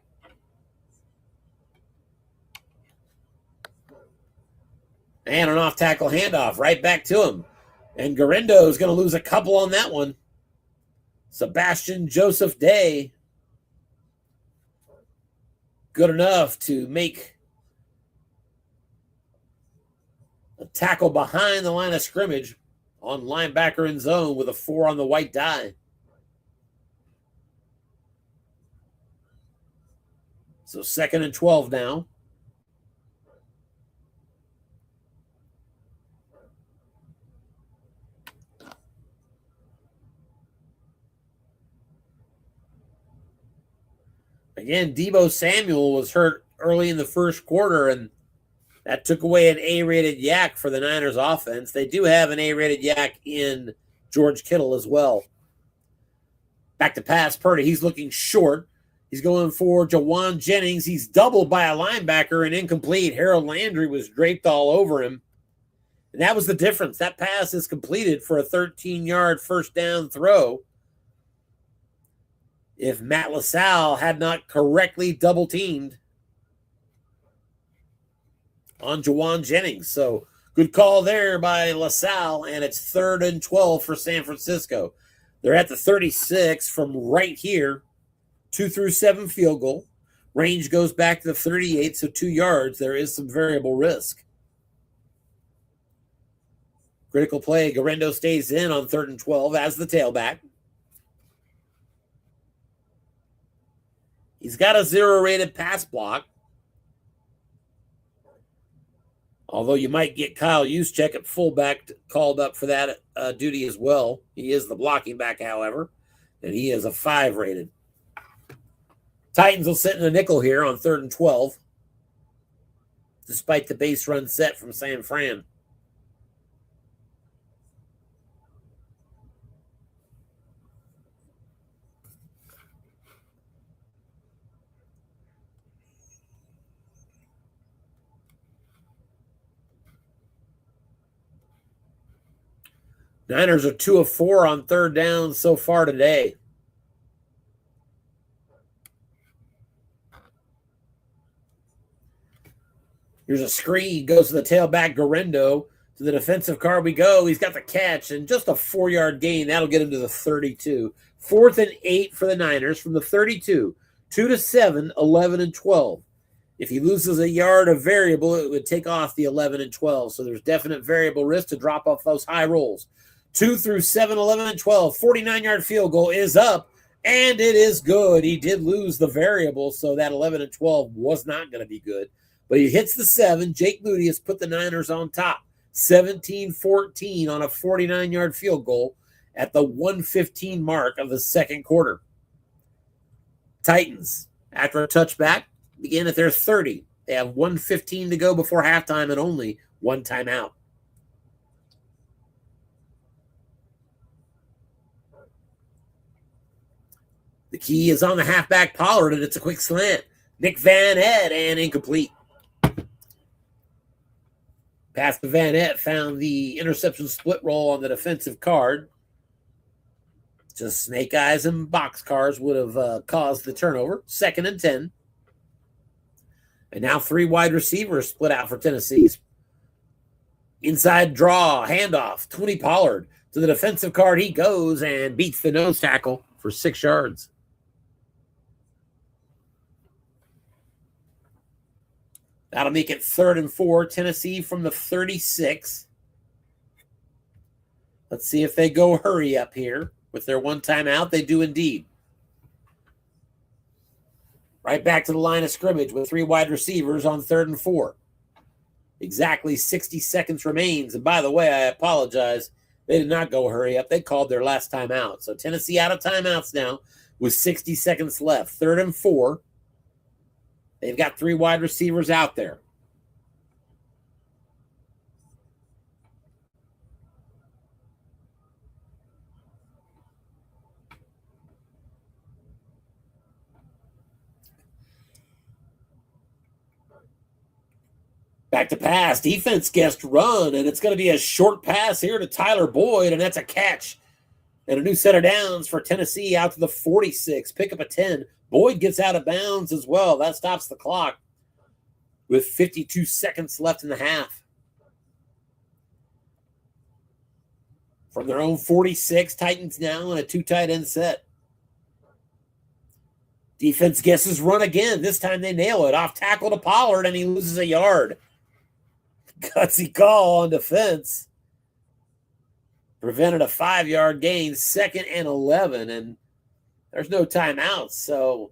And an off-tackle handoff right back to him. And Garindo is going to lose a couple on that one. Sebastian Joseph Day. Good enough to make a tackle behind the line of scrimmage on linebacker in zone with a 4 on the white die. So 2nd and 12 now. Again, Deebo Samuel was hurt early in the first quarter, and that took away an A-rated yak for the Niners offense. They do have an A-rated yak in George Kittle as well. Back to pass, Purdy. He's looking short. He's going for Jawan Jennings. He's doubled by a linebacker and incomplete. Harold Landry was draped all over him. And that was the difference. That pass is completed for a 13-yard first down throw. If Matt LaSalle had not correctly double-teamed on Jawan Jennings. So good call there by LaSalle, and it's 3rd and 12 for San Francisco. They're at the 36 from right here. 2 through 7 field goal. Range goes back to the 38, so 2 yards. There is some variable risk. Critical play. Garindo stays in on 3rd and 12 as the tailback. He's got a 0-rated pass block. Although you might get Kyle Juszczyk at fullback called up for that duty as well. He is the blocking back, however, and he is a 5-rated. Titans will sit in a nickel here on 3rd and 12, despite the base run set from San Fran. Niners are 2 of 4 on 3rd down so far today. Here's a screen. Goes to the tailback, Garindo. To the defensive card we go. He's got the catch and just a 4-yard gain. That'll get him to the 32. 4th and 8 for the Niners from the 32. 2 to 7, 11 and 12. If he loses a yard of variable, it would take off the 11 and 12. So there's definite variable risk to drop off those high rolls. 2 through 7, 11 and 12. 49-yard field goal is up, and it is good. He did lose the variable, so that 11 and 12 was not going to be good. But he hits the 7. Jake Moody has put the Niners on top. 17-14 on a 49-yard field goal at the 1:15 mark of the second quarter. Titans, after a touchback, begin at their 30. They have 1:15 to go before halftime and only 1 timeout. The key is on the halfback Pollard, and it's a quick slant. Nick Van Ed, and incomplete. Pass to Van Ed, found the interception split roll on the defensive card. Just snake eyes and box cars would have caused the turnover. 2nd and 10. And now 3 wide receivers split out for Tennessee. Inside draw, handoff, Tony Pollard. To the defensive card he goes and beats the nose tackle for 6 yards. That'll make it 3rd and 4. Tennessee from the 36. Let's see if they go hurry up here with their one timeout. They do indeed. Right back to the line of scrimmage with 3 wide receivers on 3rd and 4. Exactly 60 seconds remains. And by the way, I apologize. They did not go hurry up. They called their last timeout. So Tennessee out of timeouts now with 60 seconds left. 3rd and 4. They've got 3 wide receivers out there. Back to pass. Defense guessed run, and it's going to be a short pass here to Tyler Boyd, and that's a catch. And a new set of downs for Tennessee out to the 46. Pick up a 10. Boyd gets out of bounds as well. That stops the clock with 52 seconds left in the half. From their own 46, Titans now in a 2 tight end set. Defense guesses run again. This time they nail it. Off tackle to Pollard, and he loses a yard. Gutsy call on defense. Prevented a 5-yard gain, 2nd and 11, and there's no timeouts, so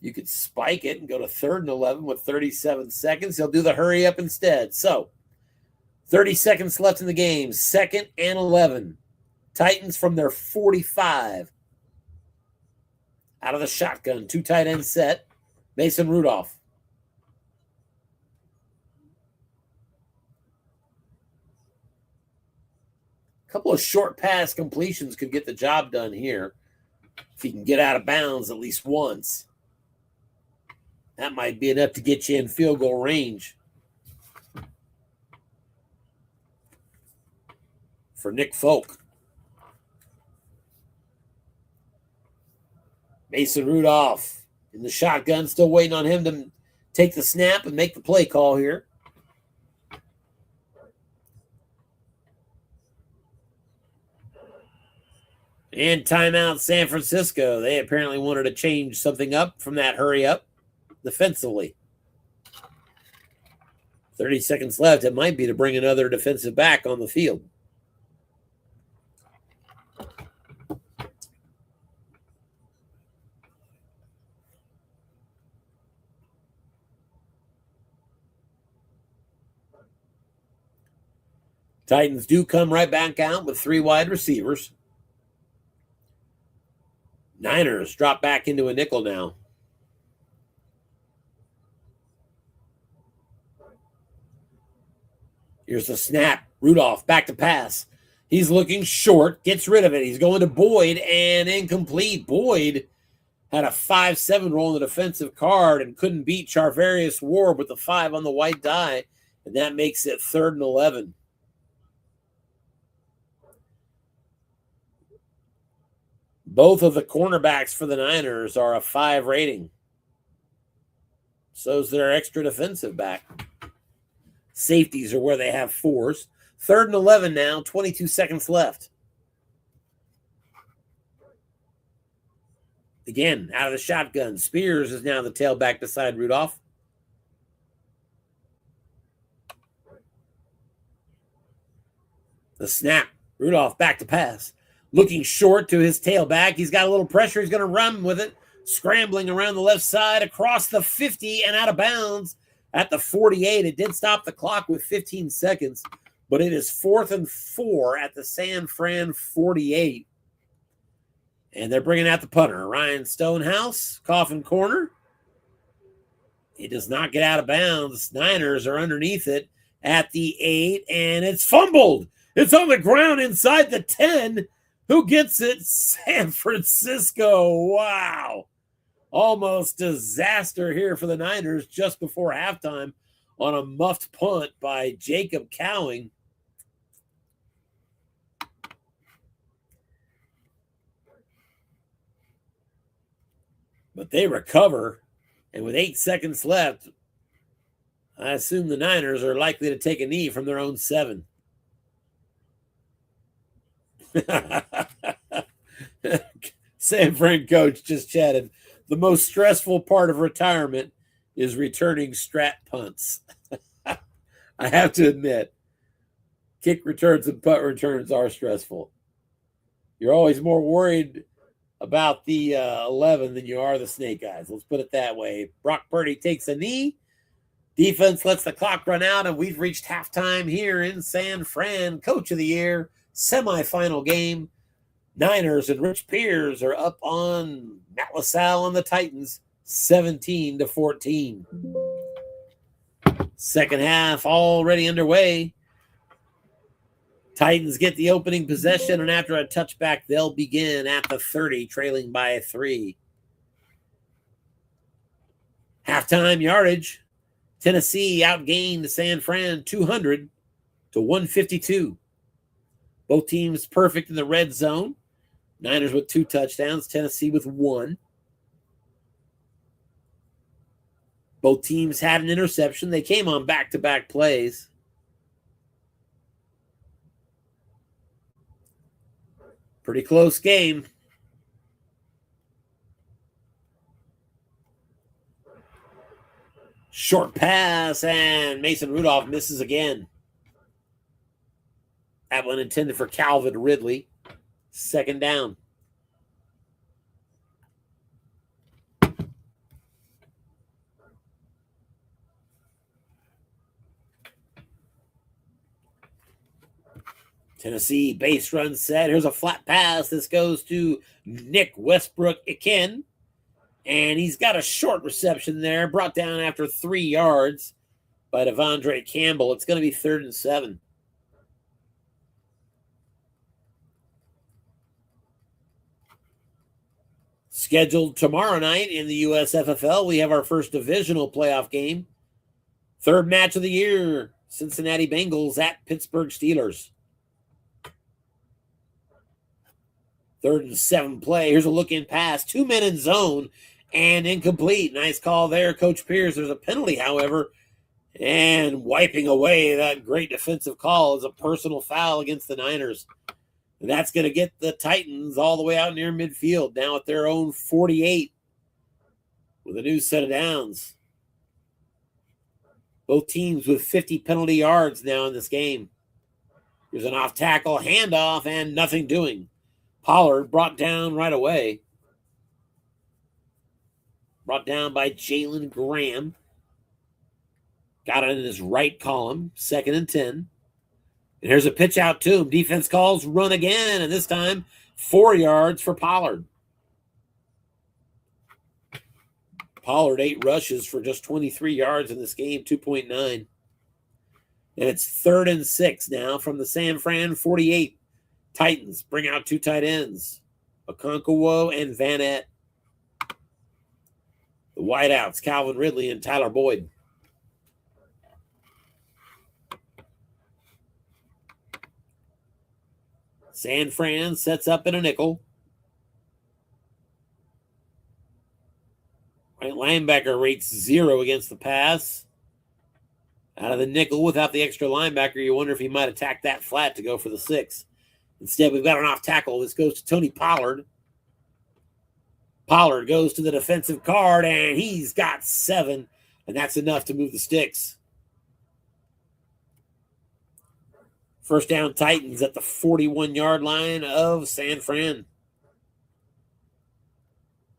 you could spike it and go to 3rd and 11 with 37 seconds. He'll do the hurry up instead. So 30 seconds left in the game, 2nd and 11. Titans from their 45. Out of the shotgun, 2 tight end set. Mason Rudolph. A couple of short pass completions could get the job done here. If he can get out of bounds at least once. That might be enough to get you in field goal range. For Nick Folk. Mason Rudolph in the shotgun, still waiting on him to take the snap and make the play call here. And timeout San Francisco. They apparently wanted to change something up from that hurry up defensively. 30 seconds left. It might be to bring another defensive back on the field. Titans do come right back out with 3 wide receivers. Niners drop back into a nickel now. Here's the snap. Rudolph back to pass. He's looking short, gets rid of it. He's going to Boyd and incomplete. Boyd had a 5-7 roll in the defensive card and couldn't beat Charvarius Ward with the 5 on the white die, and that makes it 3rd and 11. Both of the cornerbacks for the Niners are a 5 rating. So's their extra defensive back. Safeties are where they have 4s. 3rd and 11 now, 22 seconds left. Again, out of the shotgun. Spears is now the tailback beside Rudolph. The snap. Rudolph back to pass. Looking short to his tailback. He's got a little pressure. He's going to run with it. Scrambling around the left side across the 50 and out of bounds at the 48. It did stop the clock with 15 seconds, but it is 4th and 4 at the San Fran 48. And they're bringing out the punter, Ryan Stonehouse, coffin corner. He does not get out of bounds. Niners are underneath it at the 8, and it's fumbled. It's on the ground inside the 10. Who gets it? San Francisco. Wow. Almost disaster here for the Niners just before halftime on a muffed punt by Jacob Cowing. But they recover, and with 8 seconds left, I assume the Niners are likely to take a knee from their own 7. San Fran coach just chatted. The most stressful part of retirement is returning strat punts. I have to admit, kick returns and punt returns are stressful. You're always more worried about the 11 than you are the snake eyes. Let's put it that way. Brock Purdy takes a knee. Defense lets the clock run out, and we've reached halftime here in San Fran. Coach of the Year, semifinal game. Niners and Rich Pierce are up on Matt LaSalle and the Titans, 17-14. Second half already underway. Titans get the opening possession, and after a touchback, they'll begin at the 30, trailing by 3. Halftime yardage. Tennessee outgained San Fran 200-152. Both teams perfect in the red zone. Niners with 2 touchdowns, Tennessee with 1. Both teams had an interception. They came on back-to-back plays. Pretty close game. Short pass, and Mason Rudolph misses again. That one intended for Calvin Ridley. Second down. Tennessee base run set. Here's a flat pass. This goes to Nick Westbrook-Ikhine. And he's got a short reception there, brought down after 3 yards by Devondre Campbell. It's going to be 3rd and 7. Scheduled tomorrow night in the USFFL, we have our first divisional playoff game. Third match of the year, Cincinnati Bengals at Pittsburgh Steelers. 3rd and 7 play. Here's a look-in pass. 2 men in zone and incomplete. Nice call there, Coach Pierce. There's a penalty, however, and wiping away that great defensive call is a personal foul against the Niners. And that's going to get the Titans all the way out near midfield, now at their own 48 with a new set of downs. Both teams with 50 penalty yards now in this game. Here's an off-tackle handoff and nothing doing. Pollard brought down right away. Brought down by Jalen Graham. Got it in his right column. 2nd and 10. And here's a pitch out to him. Defense calls run again, and this time 4 yards for Pollard. Pollard 8 rushes for just 23 yards in this game, 2.9. And it's 3rd and 6 now from the San Fran 48. Titans bring out 2 tight ends, Okonkwo and Vanette. The wideouts, Calvin Ridley and Tyler Boyd. San Fran sets up in a nickel. Right linebacker rates 0 against the pass. Out of the nickel without the extra linebacker, you wonder if he might attack that flat to go for the 6. Instead, we've got an off tackle. This goes to Tony Pollard. Pollard goes to the defensive card, and he's got 7, and that's enough to move the sticks. First down Titans at the 41-yard line of San Fran.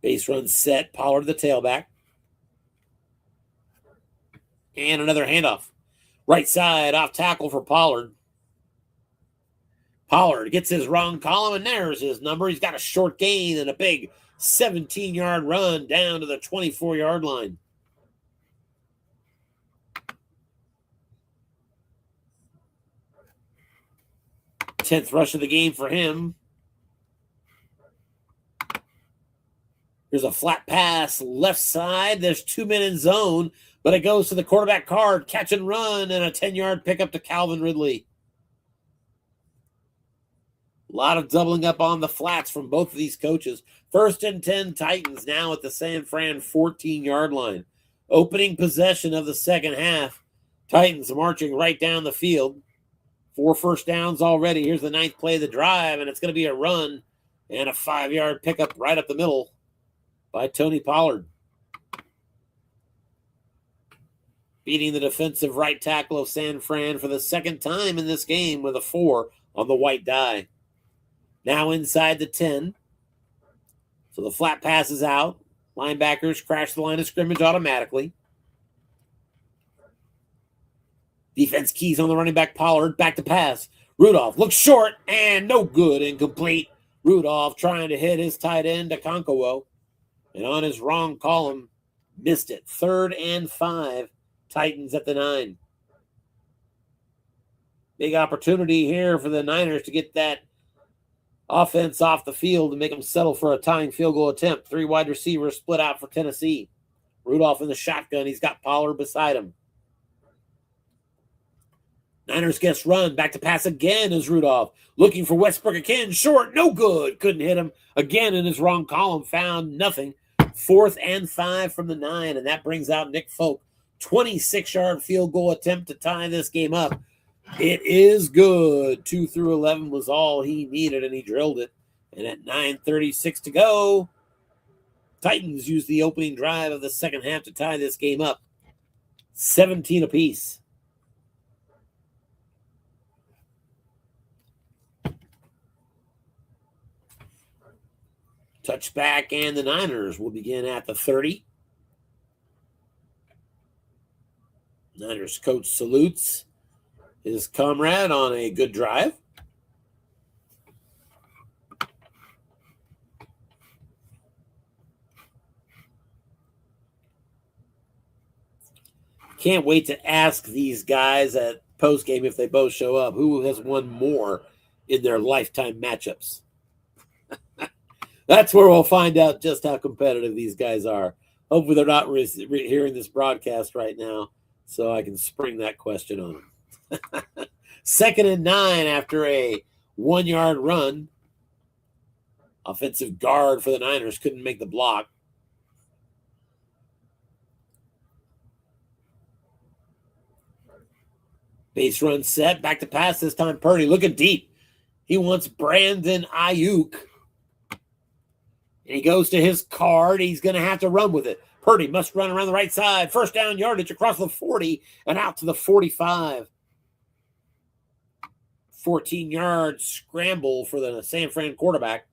Base run set. Pollard the tailback. And another handoff. Right side off tackle for Pollard. Pollard gets his wrong column, and there's his number. He's got a short gain and a big 17-yard run down to the 24-yard line. Tenth rush of the game for him. Here's a flat pass left side. There's 2 men in zone, but it goes to the quarterback card. Catch and run, and a 10-yard pickup to Calvin Ridley. A lot of doubling up on the flats from both of these coaches. 1st and 10 Titans now at the San Fran 14-yard line. Opening possession of the second half. Titans marching right down the field. 4 first downs already. Here's the 9th play of the drive, and it's going to be a run and a 5-yard pickup right up the middle by Tony Pollard. beating the defensive right tackle of San Fran for the second time in this game with a 4 on the white die. Now inside the 10. So the flat pass is out. Linebackers crash the line of scrimmage automatically. Defense keys on the running back Pollard. Back to pass. Rudolph looks short and no good. Incomplete. Rudolph trying to hit his tight end Okonkwo. And on his wrong column, missed it. 3rd and 5. Titans at the 9. Big opportunity here for the Niners to get that offense off the field and make them settle for a tying field goal attempt. 3 wide receivers split out for Tennessee. Rudolph in the shotgun. He's got Pollard beside him. Niners gets run. Back to pass again is Rudolph. Looking for Westbrook again. Short. No good. Couldn't hit him. Again in his wrong column. Found nothing. 4th and 5 from the 9. And that brings out Nick Folk. 26-yard field goal attempt to tie this game up. It is good. 2 through 11 was all he needed, and he drilled it. And at 9:36 to go, Titans used the opening drive of the second half to tie this game up. 17 apiece. Touchback, and the Niners will begin at the 30. Niners coach salutes his comrade on a good drive. Can't wait to ask these guys at postgame if they both show up, who has won more in their lifetime matchups. That's where we'll find out just how competitive these guys are. Hopefully they're not hearing this broadcast right now, so I can spring that question on them. 2nd and 9 after a 1-yard run. Offensive guard for the Niners couldn't make the block. Base run set. Back to pass this time. Purdy looking deep. He wants Brandon Ayuk. And he goes to his card. He's going to have to run with it. Purdy must run around the right side. First down yardage across the 40 and out to the 45. 14-yard scramble for the San Fran quarterback.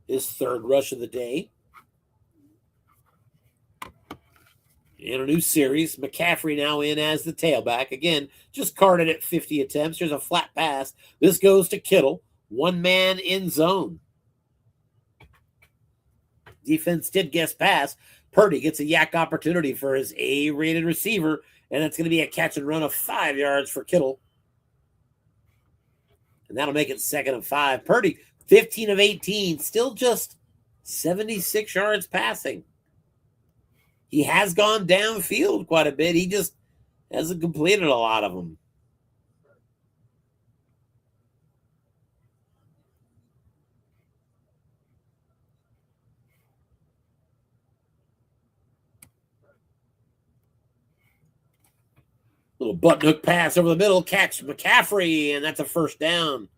His 3rd rush of the day. In a new series, McCaffrey now in as the tailback. Again, just carded at 50 attempts. Here's a flat pass. This goes to Kittle. 1 man in zone. Defense did guess pass. Purdy gets a yak opportunity for his A-rated receiver, and it's going to be a catch and run of 5 yards for Kittle. And that'll make it 2nd and 5. Purdy, 15 of 18, still just 76 yards passing. He has gone downfield quite a bit. He just hasn't completed a lot of them. Little button hook pass over the middle, catch McCaffrey, and that's a first down.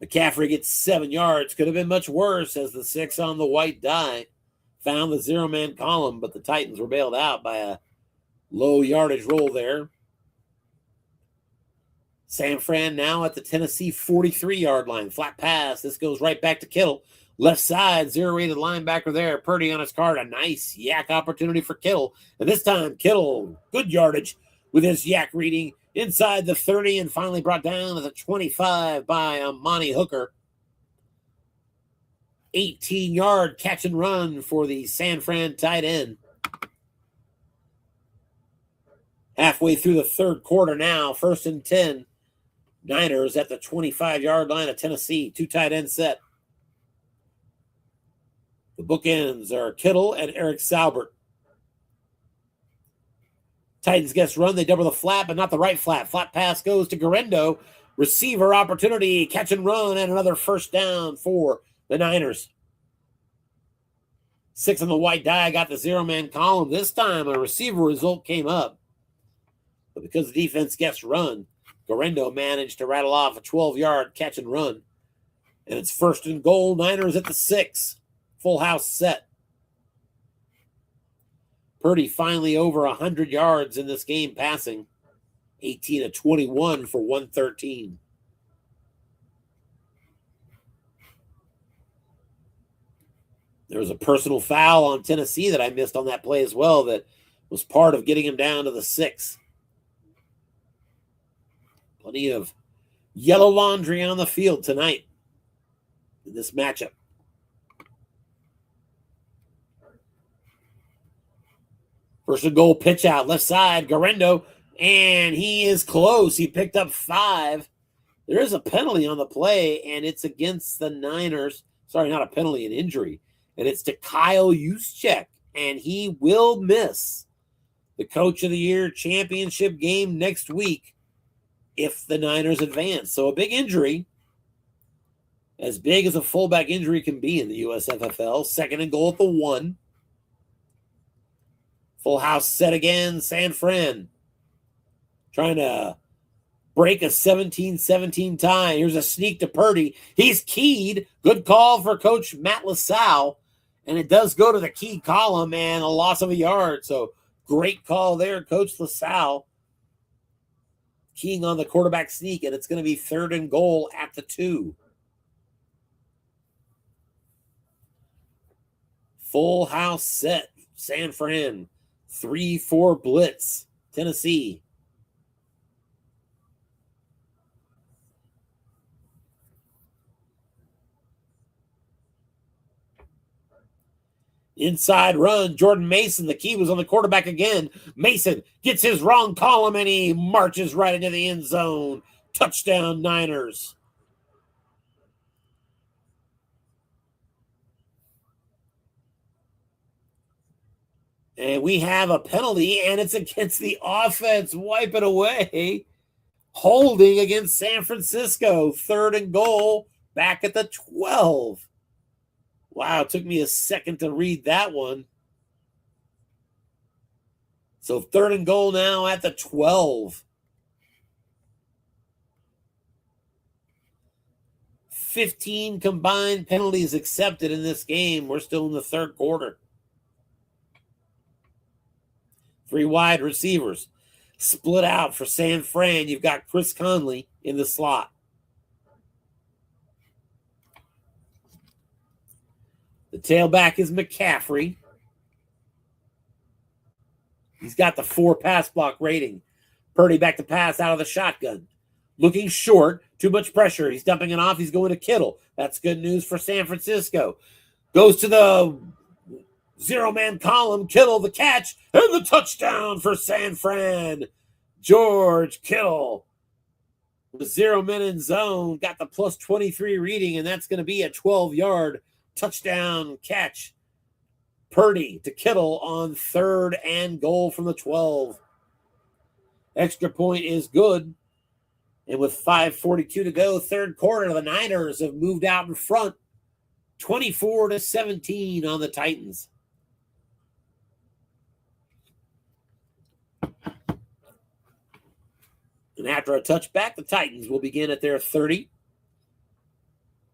McCaffrey gets 7 yards. Could have been much worse as the 6 on the white die found the 0-man column, but the Titans were bailed out by a low yardage roll there. San Fran now at the Tennessee 43-yard line. Flat pass. This goes right back to Kittle. Left side, 0-rated linebacker there. Purdy on his card. A nice yak opportunity for Kittle. And this time, Kittle, good yardage with his yak reading inside the 30 and finally brought down to the 25 by Amani Hooker. 18-yard catch and run for the San Fran tight end. Halfway through the 3rd quarter now, 1st and 10. Niners at the 25-yard line of Tennessee. 2 tight end set. The bookends are Kittle and Eric Saubert. Titans gets run. They double the flat, but not the right flat. Flat pass goes to Garendo. Receiver opportunity, catch and run, and another first down for the Niners. 6 on the white die got the 0-man column. This time a receiver result came up. But because the defense gets run, Garendo managed to rattle off a 12-yard catch and run. And it's 1st and goal. Niners at the 6. Full house set. Purdy finally over 100 yards in this game passing. 18 of 21 for 113. There was a personal foul on Tennessee that I missed on that play as well that was part of getting him down to the 6. Plenty of yellow laundry on the field tonight in this matchup. First and goal, pitch out, left side, Garendo, and he is close. He picked up 5. There is a penalty on the play, and it's against the Niners. Sorry, not a penalty, an injury. And it's to Kyle Juszczyk, and he will miss the Coach of the Year championship game next week if the Niners advance. So a big injury, as big as a fullback injury can be in the USFFL. 2nd and goal at the 1. Full house set again, San Fran. Trying to break a 17-17 tie. Here's a sneak to Purdy. He's keyed. Good call for Coach Matt LaSalle. And it does go to the key column and a loss of a yard. So great call there, Coach LaSalle. Keying on the quarterback sneak, and it's going to be 3rd and goal at the 2. Full house set, San Fran. 3-4 blitz, Tennessee. Inside run, Jordan Mason. The key was on the quarterback again. Mason gets his wrong column, and he marches right into the end zone. Touchdown, Niners. And we have a penalty, and it's against the offense. Wipe it away. Holding against San Francisco. 3rd and goal, back at the 12. Wow, it took me a second to read that one. So 3rd and goal now at the 12. 15 combined penalties accepted in this game. We're still in the 3rd quarter. 3 wide receivers. Split out for San Fran. You've got Chris Conley in the slot. The tailback is McCaffrey. He's got the 4 pass block rating. Purdy back to pass out of the shotgun. Looking short. Too much pressure. He's dumping it off. He's going to Kittle. That's good news for San Francisco. Goes to the 0-man column. Kittle the catch. And the touchdown for San Fran. George Kittle. The 0-man in zone. Got the plus 23 reading. And that's going to be a 12-yard touchdown catch. Purdy to Kittle on 3rd and goal from the 12. Extra point is good. And with 5:42 to go, 3rd quarter, the Niners have moved out in front. 24-17 on the Titans. And after a touchback, the Titans will begin at their 30.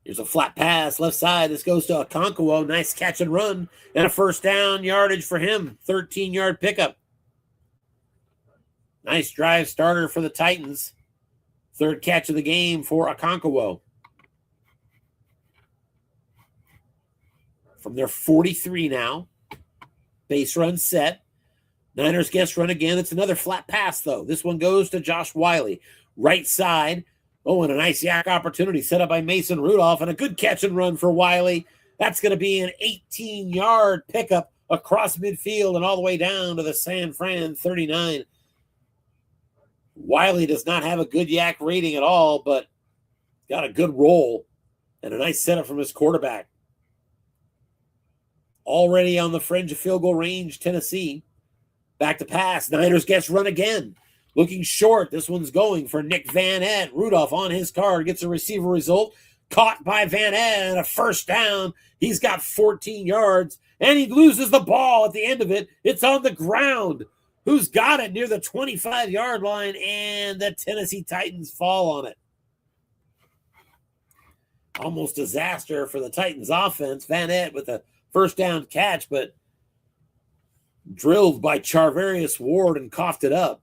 Here's a flat pass, left side. This goes to Okonkwo. Nice catch and run. And a 1st down yardage for him. 13-yard pickup. Nice drive starter for the Titans. 3rd catch of the game for Okonkwo. From their 43 now. Base run set. Niners guess run again. It's another flat pass, though. This one goes to Josh Wiley. Right side. Oh, and a nice yak opportunity set up by Mason Rudolph, and a good catch and run for Wiley. That's going to be an 18-yard pickup across midfield and all the way down to the San Fran 39. Wiley does not have a good yak rating at all, but got a good roll and a nice setup from his quarterback. Already on the fringe of field goal range, Tennessee. Back to pass. Niners gets run again. Looking short. This one's going for Nick Van Ed. Rudolph on his card gets a receiver result. Caught by Van Ed and a 1st down. He's got 14 yards, and he loses the ball at the end of it. It's on the ground. Who's got it near the 25-yard line, and the Tennessee Titans fall on it. Almost disaster for the Titans offense. Van Ett with a first down catch, but drilled by Charvarius Ward and coughed it up.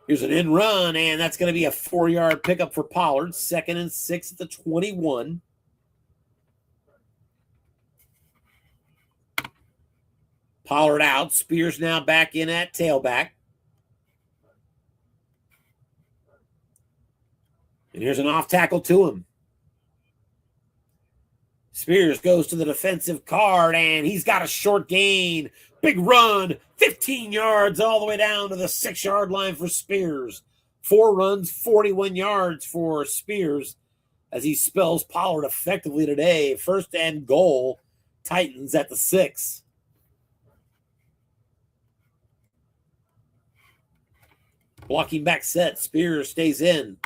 Here's an in run, and that's going to be a 4-yard pickup for Pollard. 2nd and 6 at the 21. Pollard out. Spears now back in at tailback. And here's an off tackle to him. Spears goes to the defensive card, and he's got a short gain. Big run, 15 yards all the way down to the 6-yard line for Spears. 4 runs, 41 yards for Spears as he spells Pollard effectively today. 1st and goal, Titans at the 6. Blocking back set, Spears stays in.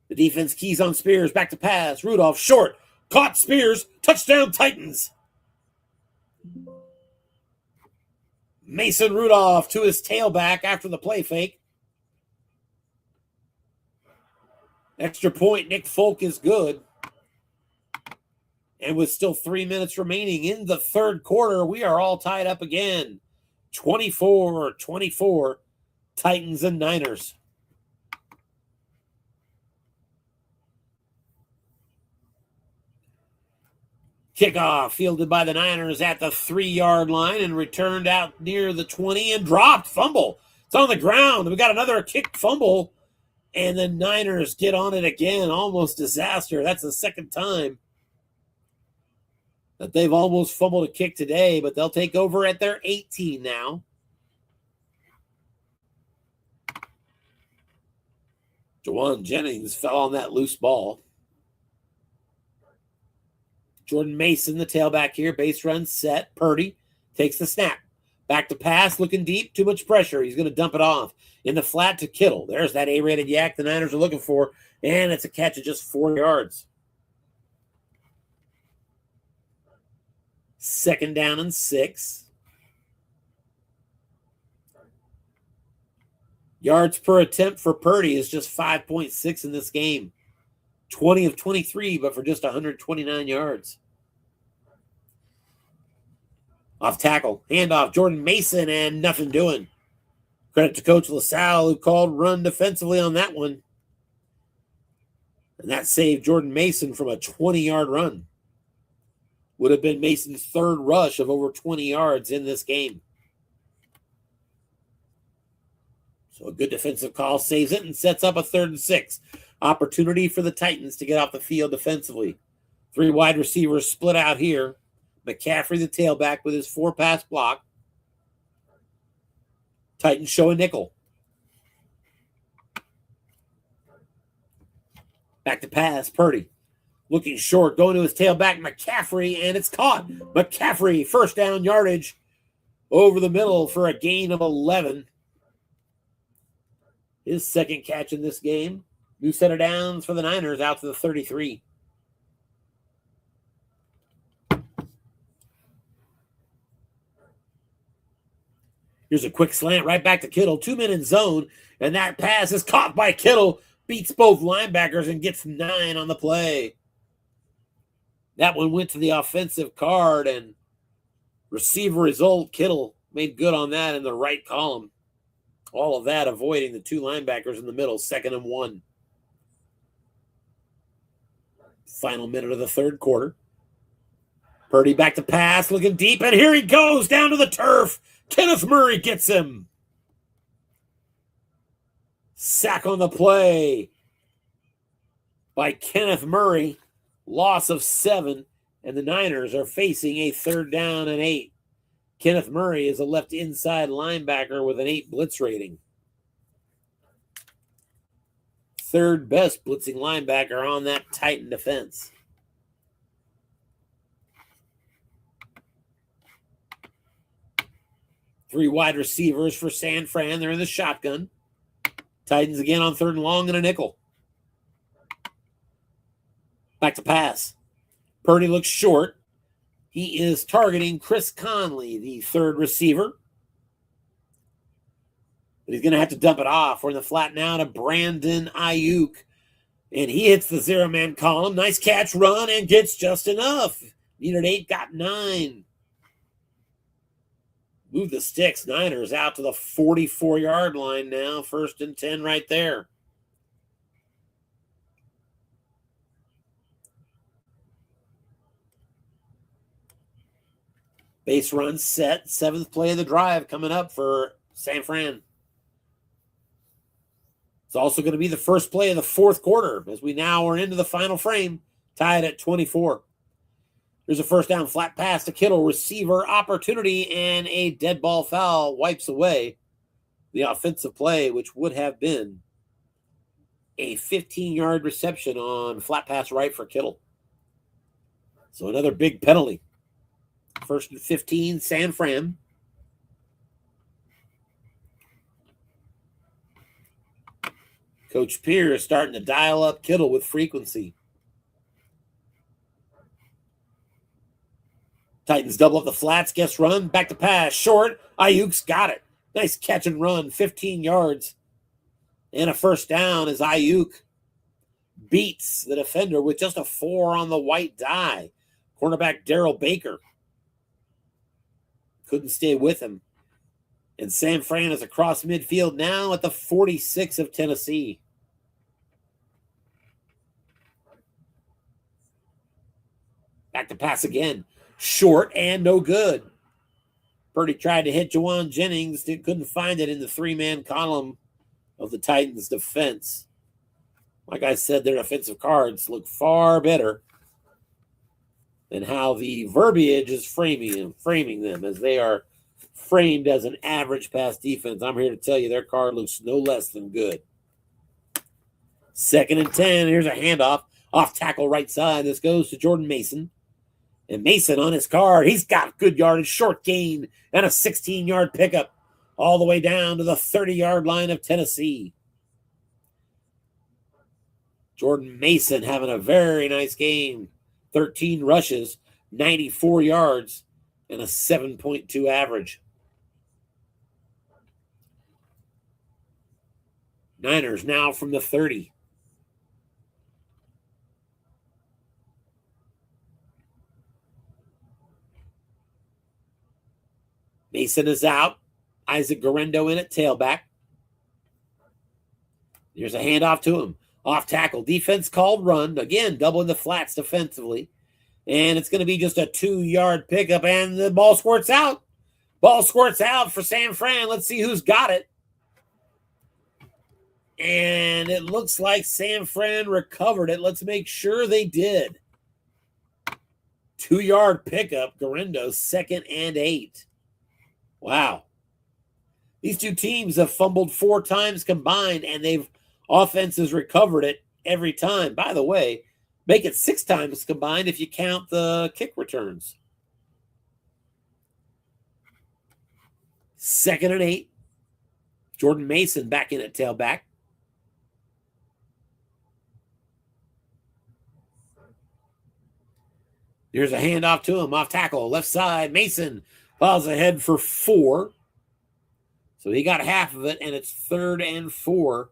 The defense keys on Spears, back to pass. Rudolph short, caught Spears, touchdown Titans. Mason Rudolph to his tailback after the play fake. Extra point, Nick Folk is good. And with still 3 minutes remaining in the 3rd quarter, we are all tied up again. 24-24, Titans and Niners. Kickoff fielded by the Niners at the 3-yard line and returned out near the 20 and dropped. Fumble. It's on the ground. We got another kick fumble, and the Niners get on it again. Almost disaster. That's the 2nd time that they've almost fumbled a kick today, but they'll take over at their 18 now. Jawan Jennings fell on that loose ball. Jordan Mason, the tailback here. Base run set. Purdy takes the snap. Back to pass, looking deep. Too much pressure. He's going to dump it off. In the flat to Kittle. There's that A-rated yak the Niners are looking for. And it's a catch of just 4 yards. 2nd down and 6. Yards per attempt for Purdy is just 5.6 in this game. 20 of 23, but for just 129 yards. Off tackle, handoff, Jordan Mason, and nothing doing. Credit to Coach LaSalle, who called run defensively on that one. And that saved Jordan Mason from a 20-yard run. Would have been Mason's 3rd rush of over 20 yards in this game. So a good defensive call saves it and sets up a 3rd and 6. Opportunity for the Titans to get off the field defensively. 3 wide receivers split out here. McCaffrey, the tailback, with his 4-pass block. Titans show a nickel. Back to pass, Purdy. Looking short, going to his tailback, McCaffrey, and it's caught. McCaffrey, 1st down yardage over the middle for a gain of 11. His 2nd catch in this game. New set of downs for the Niners out to the 33. Here's a quick slant right back to Kittle. 2-man in zone, and that pass is caught by Kittle. Beats both linebackers and gets 9 on the play. That one went to the offensive card, and receiver result, Kittle made good on that in the right column. All of that avoiding the 2 linebackers in the middle, 2nd and 1. Final minute of the 3rd quarter. Purdy back to pass, looking deep, and here he goes down to the turf. Kenneth Murray gets him. Sack on the play by Kenneth Murray. Loss of 7, and the Niners are facing a 3rd down and 8. Kenneth Murray is a left inside linebacker with an 8 blitz rating. 3rd best blitzing linebacker on that Titan defense. Three wide receivers for San Fran. They're in the shotgun. Titans again on 3rd and long and a nickel. Back to pass. Purdy looks short. He is targeting Chris Conley, the 3rd receiver. But he's going to have to dump it off. We're in the flat now to Brandon Ayuk. And he hits the zero-man column. Nice catch, run, and gets just enough. Needed 8, got 9. Move the sticks. Niners out to the 44-yard line now. 1st and 10 right there. Base run set. 7th play of the drive coming up for San Fran. It's also going to be the first play of the 4th quarter as we now are into the final frame, tied at 24. There's a first down flat pass to Kittle, receiver opportunity, and a dead ball foul wipes away the offensive play, which would have been a 15-yard reception on flat pass right for Kittle. So another big penalty. 1st and 15, San Fran. Coach Pierce starting to dial up Kittle with frequency. Titans double up the flats, guess run, back to pass, short. Ayuk's got it. Nice catch and run, 15 yards. And a first down as Ayuk beats the defender with just a 4 on the white die. Cornerback Darrell Baker couldn't stay with him. And San Fran is across midfield now at the 46 of Tennessee. Back to pass again. Short and no good. Purdy tried to hit Juwan Jennings. Couldn't find it in the 3-man column of the Titans' defense. Like I said, their defensive cards look far better than how the verbiage is framing them, as they are framed as an average pass defense. I'm here to tell you their card looks no less than good. 2nd and 10. Here's a handoff. Off tackle right side. This goes to Jordan Mason. And Mason on his card, he's got good yardage, short gain, and a 16-yard pickup all the way down to the 30-yard line of Tennessee. Jordan Mason having a very nice game. 13 rushes, 94 yards, and a 7.2 average. Niners now from the 30. Mason is out. Isaac Guerrero in at tailback. Here's a handoff to him. Off tackle. Defense called run. Again, doubling the flats defensively. And it's going to be just a 2-yard pickup. And the ball squirts out. Ball squirts out for San Fran. Let's see who's got it. And it looks like San Fran recovered it. Let's make sure they did. 2-yard pickup. Guerrero, 2nd and 8. Wow. These two teams have fumbled 4 times combined, and offenses recovered it every time. By the way, make it 6 times combined if you count the kick returns. 2nd and 8. Jordan Mason back in at tailback. Here's a handoff to him. Off tackle, left side. Mason falls ahead for 4. So he got half of it, and it's 3rd and 4.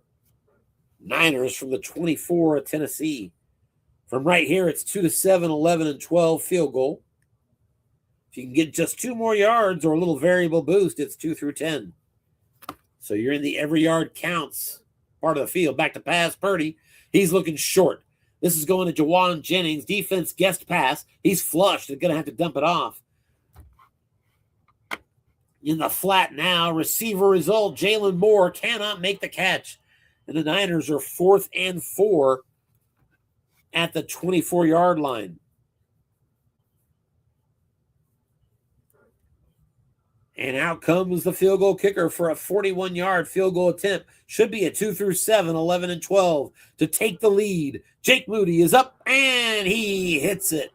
Niners from the 24 of Tennessee. From right here, it's 2-7, 11, and 12 field goal. If you can get just 2 more yards or a little variable boost, it's 2 through 10. So you're in the every yard counts part of the field. Back to pass, Purdy. He's looking short. This is going to Juwan Jennings. Defense guessed pass. He's flushed. They're going to have to dump it off. In the flat now, receiver result. Jalen Moore cannot make the catch. And the Niners are 4th and 4 at the 24-yard line. And out comes the field goal kicker for a 41-yard field goal attempt. Should be a 2 through 7, 11, and 12 to take the lead. Jake Moody is up, and he hits it.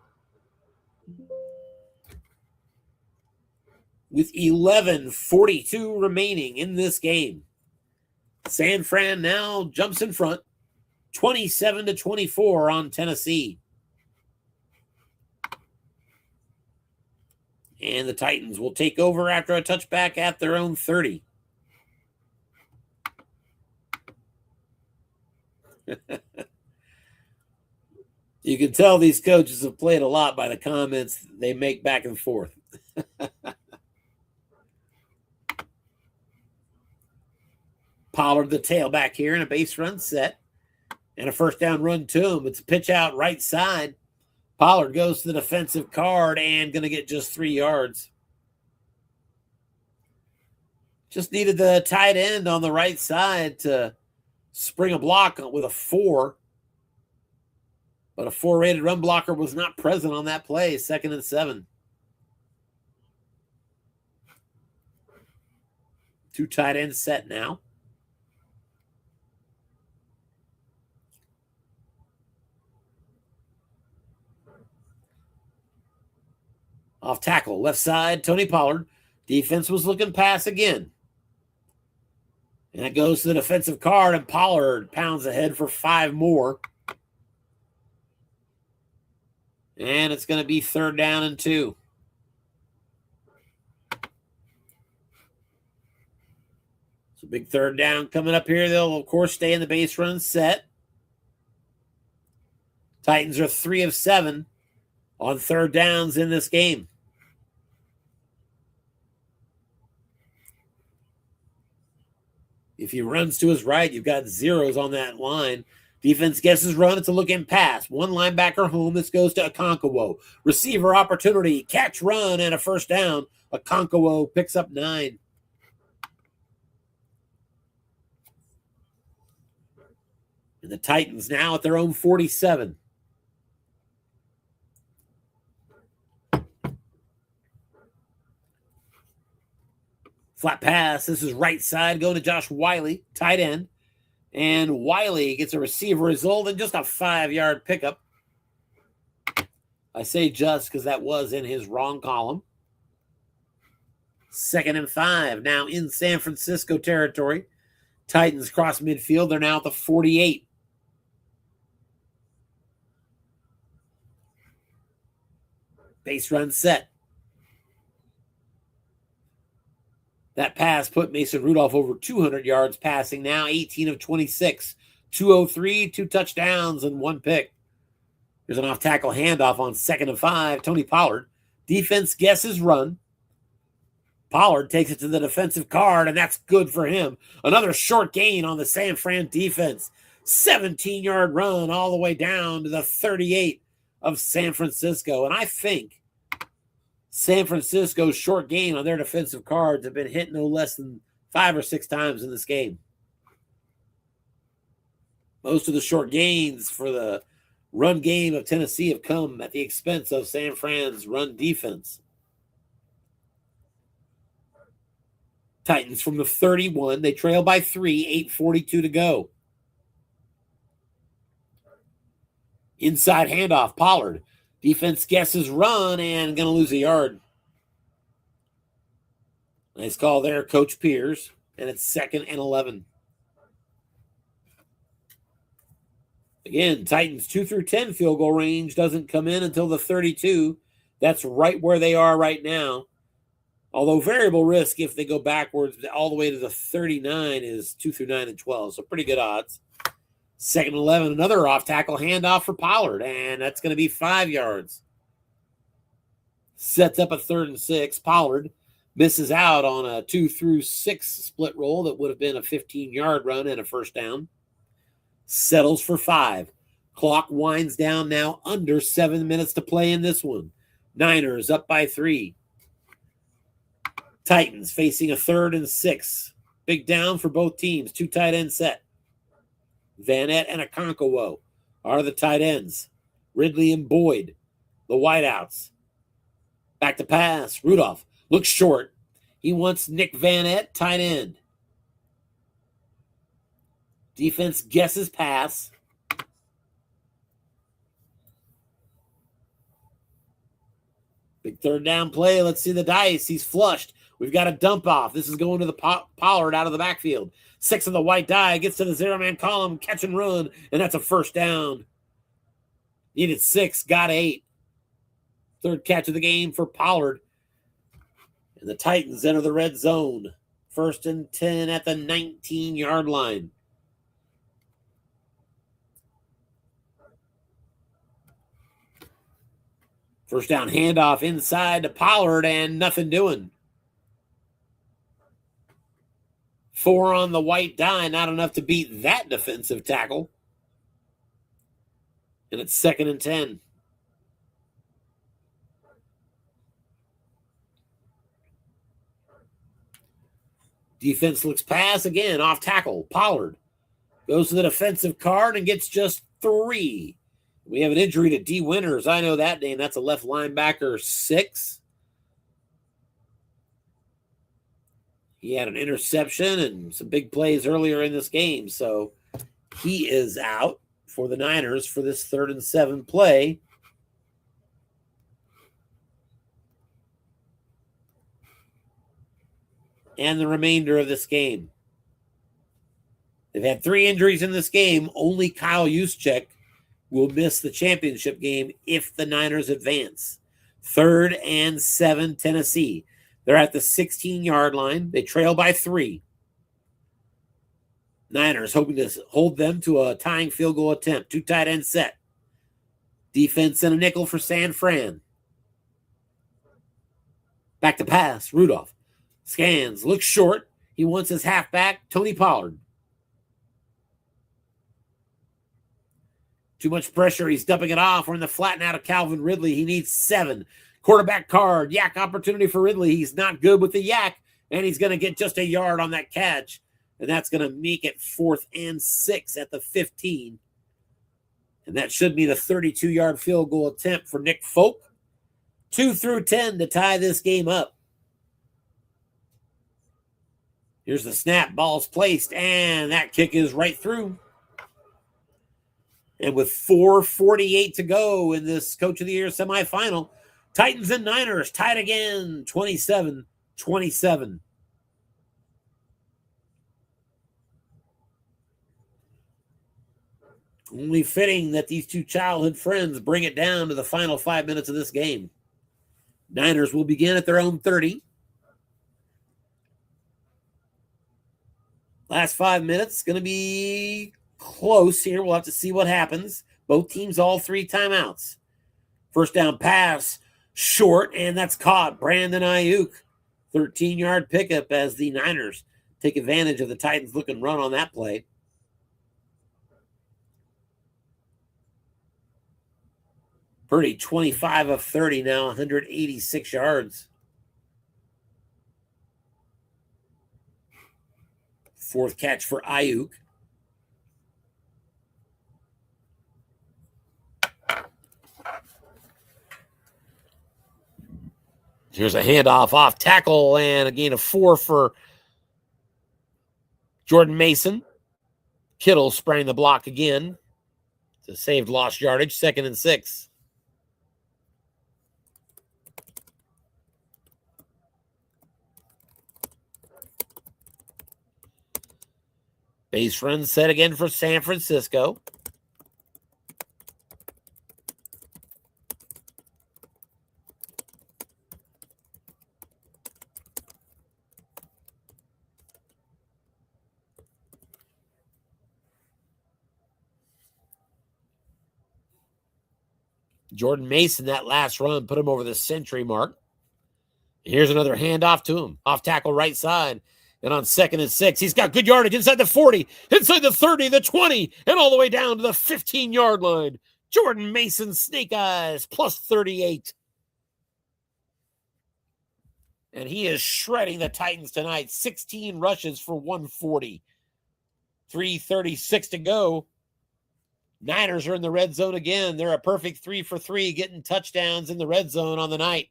With 11:42 remaining in this game. San Fran now jumps in front, 27-24 on Tennessee. And the Titans will take over after a touchback at their own 30. You can tell these coaches have played a lot by the comments they make back and forth. Pollard, the tailback here, in a base run set. And a first down run to him. It's a pitch out right side. Pollard goes to the defensive card and going to get just 3 yards. Just needed the tight end on the right side to spring a block with a 4. But a 4-rated run blocker was not present on that play. 2nd and 7. 2 tight ends set now. Off tackle, left side, Tony Pollard. Defense was looking pass again. And it goes to the defensive card, and Pollard pounds ahead for 5 more. And it's going to be 3rd down and 2. So big 3rd down coming up here. They'll, of course, stay in the base run set. Titans are 3 of 7 on 3rd downs in this game. If he runs to his right, you've got zeros on that line. Defense guesses run. It's a look-in pass. 1 linebacker home. This goes to Okonkwo. Receiver opportunity. Catch, run, and a first down. Okonkwo picks up 9. And the Titans now at their own 47. Flat pass. This is right side going to Josh Wiley, tight end. And Wiley gets a receiver result and just a 5-yard pickup. I say just because that was in his wrong column. 2nd and 5. Now in San Francisco territory. Titans cross midfield. They're now at the 48. Base run set. That pass put Mason Rudolph over 200 yards passing now, 18 of 26. 203, 2 touchdowns, and 1 pick. There's an off-tackle handoff on 2nd and 5. Tony Pollard. Defense guesses run. Pollard takes it to the defensive card, and that's good for him. Another short gain on the San Fran defense. 17-yard run all the way down to the 38 of San Francisco. And I think San Francisco's short gain on their defensive cards have been hit no less than 5 or 6 times in this game. Most of the short gains for the run game of Tennessee have come at the expense of San Fran's run defense. Titans from the 31. They trail by 3, 8:42 to go. Inside handoff, Pollard. Defense guesses run and going to lose a yard. Nice call there, Coach Pierce. And it's 2nd and 11. Again, Titans 2 through 10 field goal range doesn't come in until the 32. That's right where they are right now. Although variable risk, if they go backwards all the way to the 39, is 2 through 9 and 12. So pretty good odds. 2nd and 11, another off-tackle handoff for Pollard, and that's going to be 5 yards. Sets up a 3rd and 6. Pollard misses out on a 2 through 6 split roll that would have been a 15-yard run and a first down. Settles for 5. Clock winds down now, under 7 minutes to play in this one. Niners up by 3. Titans facing a 3rd and 6. Big down for both teams. 2 tight end set. Vanette and Okonkwo are the tight ends. Ridley and Boyd, the wideouts. Back to pass. Rudolph looks short. He wants Nick Vanette, tight end. Defense guesses pass. Big 3rd down play. Let's see the dice. He's flushed. We've got a dump off. This is going to the Pollard out of the backfield. 6 of the white die, gets to the 0-man column, catch and run, and that's a first down. Needed 6, got 8. 3rd catch of the game for Pollard. And the Titans enter the red zone. 1st and 10 at the 19-yard line. First down handoff inside to Pollard and nothing doing. 4 on the white die, not enough to beat that defensive tackle. And it's 2nd and 10. Defense looks pass again, off tackle. Pollard goes to the defensive card and gets just 3. We have an injury to D. Winters. I know that name. That's a left linebacker, 6. He had an interception and some big plays earlier in this game. So he is out for the Niners for this 3rd and 7 play. And the remainder of this game. They've had 3 injuries in this game. Only Kyle Juszczyk will miss the championship game if the Niners advance. 3rd and 7, Tennessee. They're at the 16-yard line. They trail by 3. Niners hoping to hold them to a tying field goal attempt. 2 tight end set. Defense and a nickel for San Fran. Back to pass. Rudolph scans, looks short. He wants his halfback, Tony Pollard. Too much pressure. He's dumping it off. We're in the flatten out of Calvin Ridley. He needs 7. Quarterback card. Yak opportunity for Ridley. He's not good with the yak, and he's going to get just a yard on that catch. And that's going to make it 4th and 6 at the 15. And that should be the 32-yard field goal attempt for Nick Folk. 2 through 10 to tie this game up. Here's the snap. Ball's placed, and that kick is right through. And with 4:48 to go in this Coach of the Year semifinal, Titans and Niners tied again, 27-27. Only fitting that these two childhood friends bring it down to the final 5 minutes of this game. Niners will begin at their own 30. Last 5 minutes, going to be close here. We'll have to see what happens. Both teams, all 3 timeouts. First down pass, short, and that's caught. Brandon Ayuk, 13-yard pickup as the Niners take advantage of the Titans' looking run on that play. Purdy, 25 of 30 now, 186 yards. 4th catch for Ayuk. Here's a handoff off tackle and a gain of 4 for Jordan Mason. Kittle spraying the block again to save lost yardage. 2nd and 6. Base run set again for San Francisco. Jordan Mason, that last run, put him over the century mark. Here's another handoff to him. Off tackle right side. And on 2nd and 6, he's got good yardage inside the 40, inside the 30, the 20, and all the way down to the 15-yard line. Jordan Mason, snake eyes, plus 38. And he is shredding the Titans tonight. 16 rushes for 140. 3:36 to go. Niners are in the red zone again. They're a perfect 3 for 3, getting touchdowns in the red zone on the night.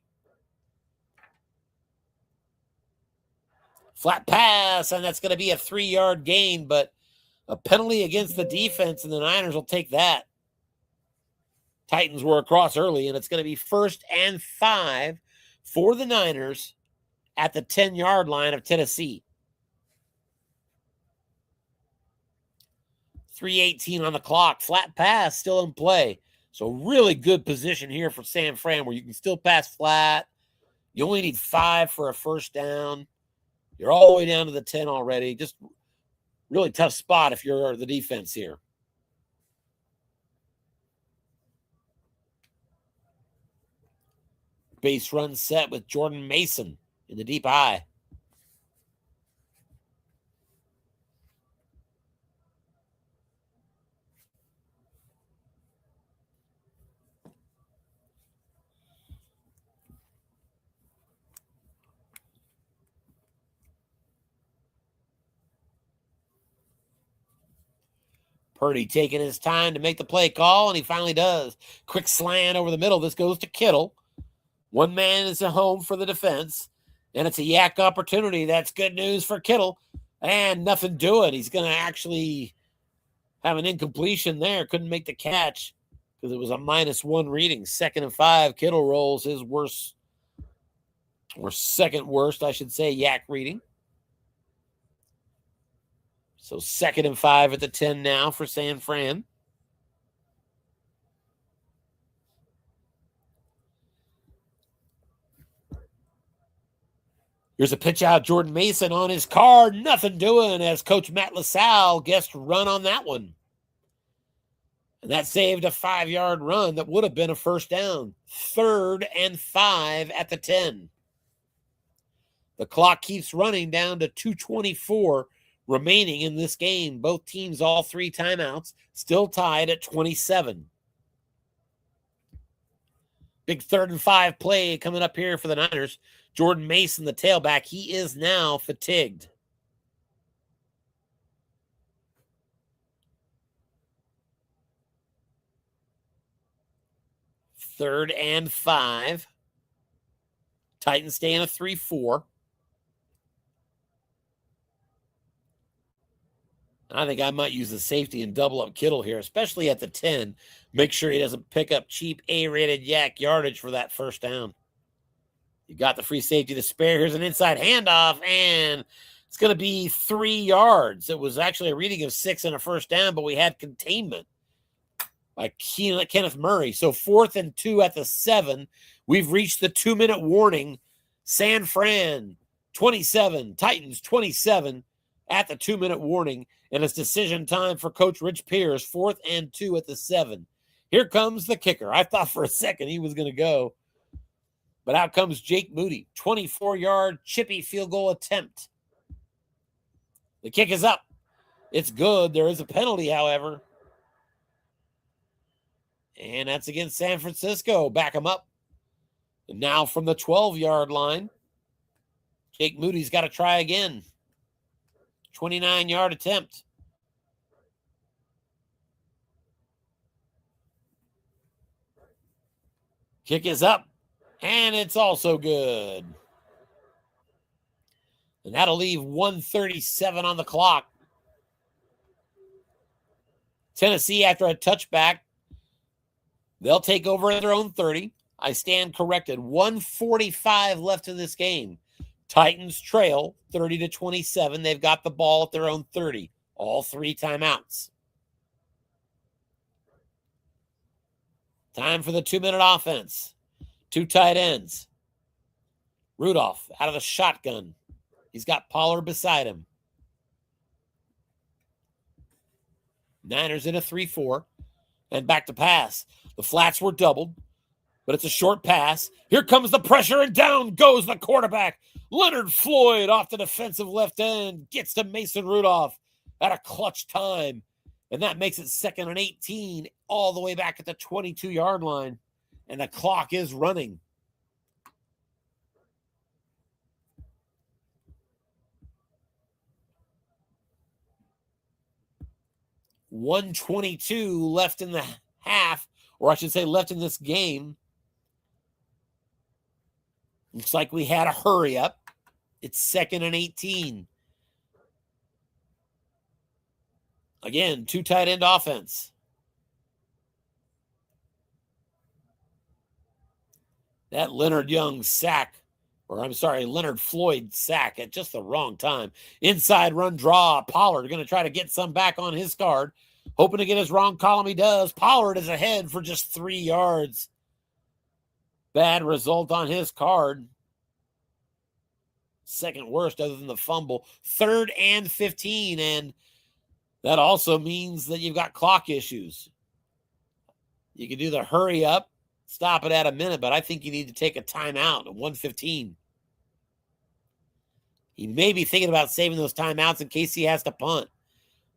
Flat pass, and that's going to be a 3-yard gain, but a penalty against the defense, and the Niners will take that. Titans were across early, and it's going to be 1st and 5 for the Niners at the 10-yard line of Tennessee. 3:18 on the clock. Flat pass still in play. So really good position here for San Fran where you can still pass flat. You only need 5 for a first down. You're all the way down to the 10 already. Just really tough spot if you're the defense here. base run set with Jordan Mason in the deep I. Purdy taking his time to make the play call, and he finally does. Quick slant over the middle. This goes to Kittle. One man is at home for the defense, and it's a yak opportunity. That's good news for Kittle, and nothing doing. He's going to actually have an incompletion there. Couldn't make the catch because it was a -1 reading. 2nd and 5. Kittle rolls his worst, or second worst, I should say, yak reading. So 2nd and 5 at the 10 now for San Fran. Here's a pitch out. Jordan Mason on his card. Nothing doing as Coach Matt LaSalle guessed run on that one. And that saved a 5-yard run that would have been a first down. 3rd and 5 at the 10. The clock keeps running down to 2:24 remaining in this game. Both teams, all 3 timeouts, still tied at 27. Big 3rd and 5 play coming up here for the Niners. Jordan Mason, the tailback, he is now fatigued. Third and 5. Titans stay in a 3-4. I think I might use the safety and double up Kittle here, especially at the 10. Make sure he doesn't pick up cheap A-rated yak yardage for that first down. You got the free safety to spare. Here's an inside handoff, and it's going to be 3 yards. It was actually a reading of 6 and a first down, but we had containment by Kenneth Murray. So 4th and 2 at the 7. We've reached the 2-minute warning. San Fran 27, Titans 27 at the 2-minute warning. And it's decision time for Coach Rich Pierce. 4th and 2 at the 7. Here comes the kicker. I thought for a second he was going to go. But out comes Jake Moody. 24-yard chippy field goal attempt. The kick is up. It's good. There is a penalty, however. And that's against San Francisco. Back him up. And now from the 12-yard line, Jake Moody's got to try again. 29-yard attempt. Kick is up. And it's also good. And that'll leave 1:37 on the clock. Tennessee, after a touchback, they'll take over at their own 30. I stand corrected. 1:45 left in this game. Titans trail 30-27. They've got the ball at their own 30. All 3 timeouts. Time for the 2-minute offense. 2 tight ends. Rudolph out of the shotgun. He's got Pollard beside him. Niners in a 3-4. And back to pass. The flats were doubled, but it's a short pass. Here comes the pressure, and down goes the quarterback. Leonard Floyd off the defensive left end. Gets to Mason Rudolph at a clutch time. And that makes it 2nd and 18 all the way back at the 22-yard line. And the clock is running. $1:22 left in the half, or I should say left in this game. Looks like we had a hurry up. It's 2nd and 18. Again, 2 tight end offense. That Leonard Floyd sack at just the wrong time. Inside run draw. Pollard going to try to get some back on his card. Hoping to get his wrong column. He does. Pollard is ahead for just 3 yards. Bad result on his card. 2nd worst other than the fumble. 3rd and 15. And that also means that you've got clock issues. You can do the hurry up stop it at a minute, but I think you need to take a timeout at 1:15. He may be thinking about saving those timeouts in case he has to punt,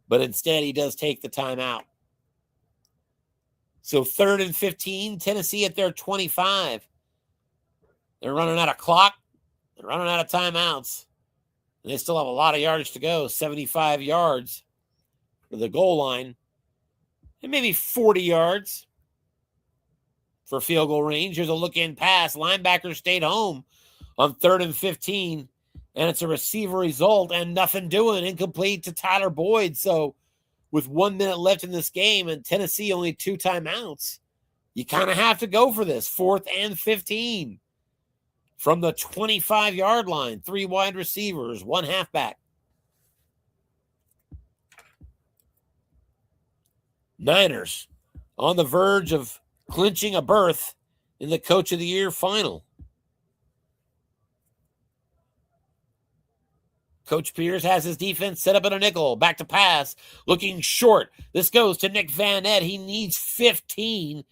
but instead he does take the timeout. So 3rd and 15, Tennessee at their 25. They're running out of clock. They're running out of timeouts. And they still have a lot of yardage to go, 75 yards for the goal line, and maybe 40 yards for field goal range. Here's a look-in pass. Linebacker stayed home on 3rd and 15, and it's a receiver result and nothing doing. Incomplete to Tyler Boyd. So with 1 minute left in this game and Tennessee only 2 timeouts, you kind of have to go for this. 4th and 15 from the 25-yard line. 3 wide receivers, 1 halfback. Niners on the verge of clinching a berth in the Coach of the Year final. Coach Pierce has his defense set up in a nickel. Back to pass. Looking short. This goes to Nick Van Ed. He needs 15.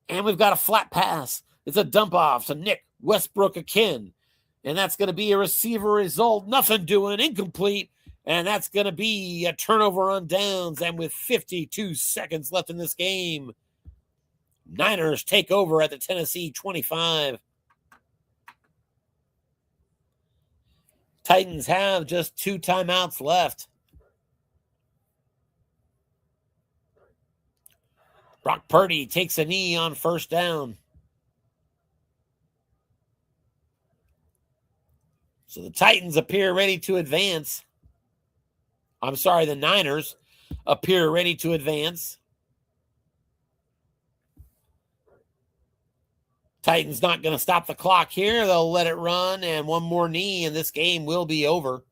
And we've got a flat pass. It's a dump off to Nick Westbrook-Akin. And that's going to be a receiver result. Nothing doing. Incomplete. And that's going to be a turnover on downs. And with 52 seconds left in this game, Niners take over at the Tennessee 25. Titans have just 2 timeouts left. Brock Purdy takes a knee on 1st down. So the Titans appear ready to advance. I'm sorry, the Niners appear ready to advance. Titans not going to stop the clock here. They'll let it run, and 1 more knee, and this game will be over.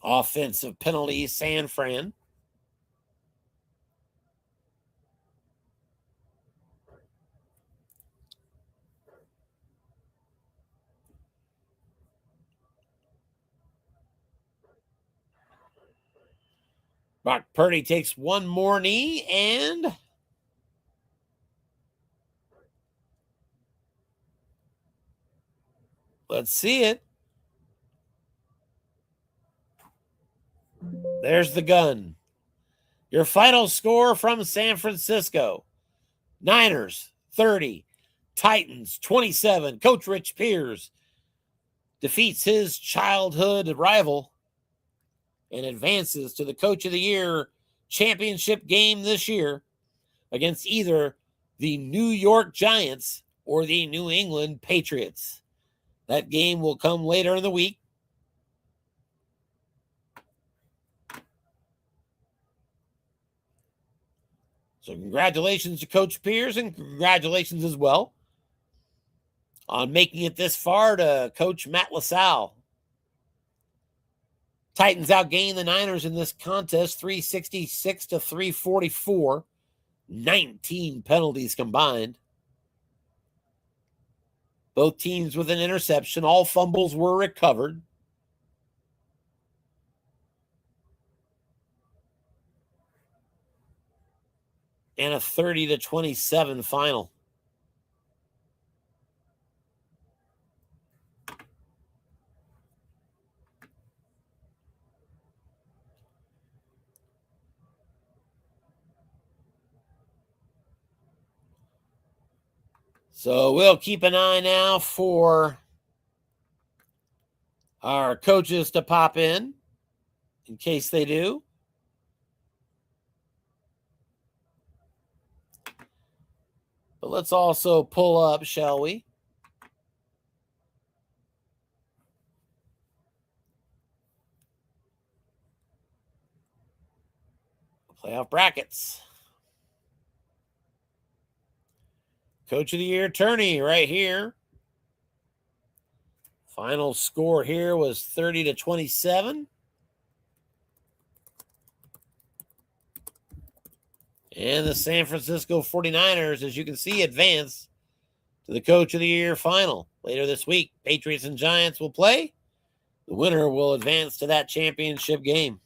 Offensive penalty, San Fran. Brock Purdy takes 1 more knee, and let's see it. There's the gun. Your final score from San Francisco. Niners 30, Titans 27. Coach Rich Pierce defeats his childhood rival and advances to the Coach of the Year championship game this year against either the New York Giants or the New England Patriots. That game will come later in the week. So congratulations to Coach Pierce, and congratulations as well on making it this far to Coach Matt LaSalle. Titans outgained the Niners in this contest 366 to 344. 19 penalties combined. Both teams with an interception. All fumbles were recovered. And a 30 to 27 final. So we'll keep an eye now for our coaches to pop in case they do. But let's also pull up, shall we? Playoff brackets. Coach of the Year tourney right here. Final score here was 30 to 27. And the San Francisco 49ers, as you can see, advance to the Coach of the Year final. later this week. Patriots and Giants will play. The winner will advance to that championship game.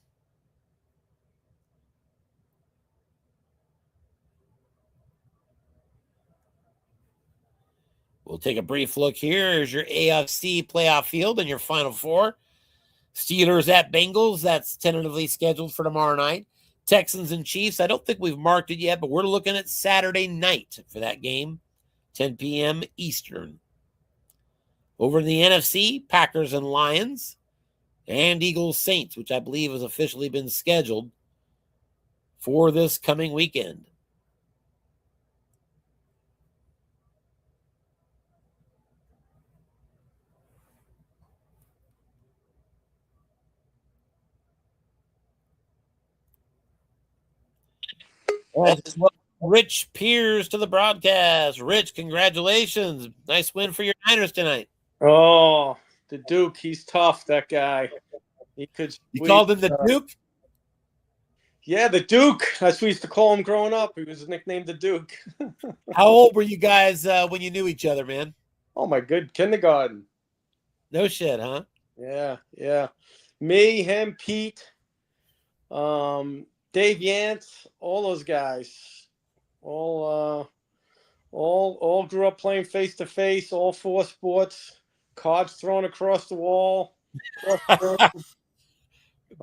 We'll take a brief look here. Here's your AFC playoff field and your Final Four. Steelers at Bengals. That's tentatively scheduled for tomorrow night. Texans and Chiefs. I don't think we've marked it yet, but we're looking at Saturday night for that game, 10 p.m. Eastern. Over in the NFC, Packers and Lions, and Eagles Saints, which I believe has officially been scheduled for this coming weekend. Rich Pierce to the broadcast. Rich, congratulations. Nice win for your Niners tonight. Oh, the Duke. He's tough, that guy. You called him the Duke? Yeah, the Duke. That's what we used to call him growing up. He was nicknamed the Duke. How old were you guys when you knew each other, man? Oh, my good. Kindergarten. No shit, huh? Yeah. Me, him, Pete, Dave Yance, all those guys. All grew up playing face-to-face, all four sports. Cards thrown across the wall.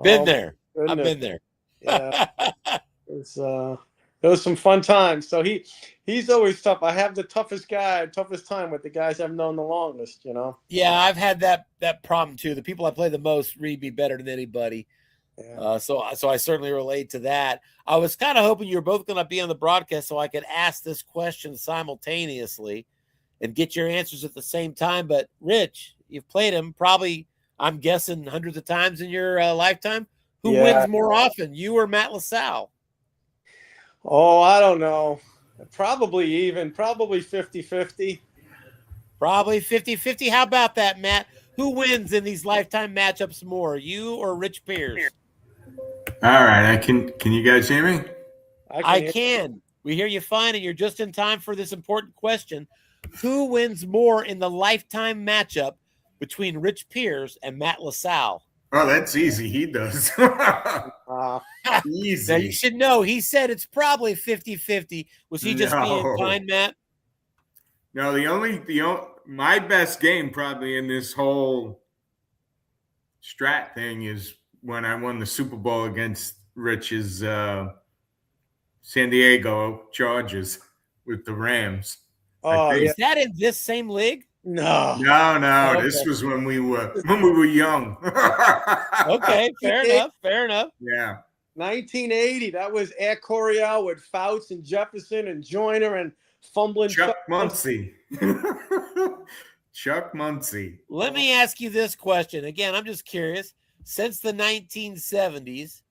Been there. Goodness. I've been there. Yeah. It was some fun times. So he's always tough. I have the toughest time with the guys I've known the longest, you know. Yeah, I've had that problem too. The people I play the most read me better than anybody. Yeah. So I certainly relate to that. I was kind of hoping you were both going to be on the broadcast so I could ask this question simultaneously and get your answers at the same time. But Rich, you've played him probably, I'm guessing, hundreds of times in your lifetime. Who wins more often, you or Matt LaSalle? Oh, I don't know. Probably 50-50. Probably 50-50. How about that, Matt? Who wins in these lifetime matchups more, you or Rich Pierce? All right. Can you guys hear me? I can. We hear you fine, and you're just in time for this important question. Who wins more in the lifetime matchup between Rich Pierce and Matt LaSalle? Oh, that's easy. He does. Easy. Now, you should know, he said it's probably 50-50. Was he just being kind, Matt? No, my best game probably in this whole strat thing is when I won the Super Bowl against Rich's San Diego Chargers with the Rams. Oh, is that in this same league? No. No. Okay. This was when we were young. Okay, fair enough. Yeah. 1980. That was at Coryell with Fouts and Jefferson and Joyner and fumbling Chuck Muncie. Chuck Muncie. Let me ask you this question. Again, I'm just curious. Since the 1970s,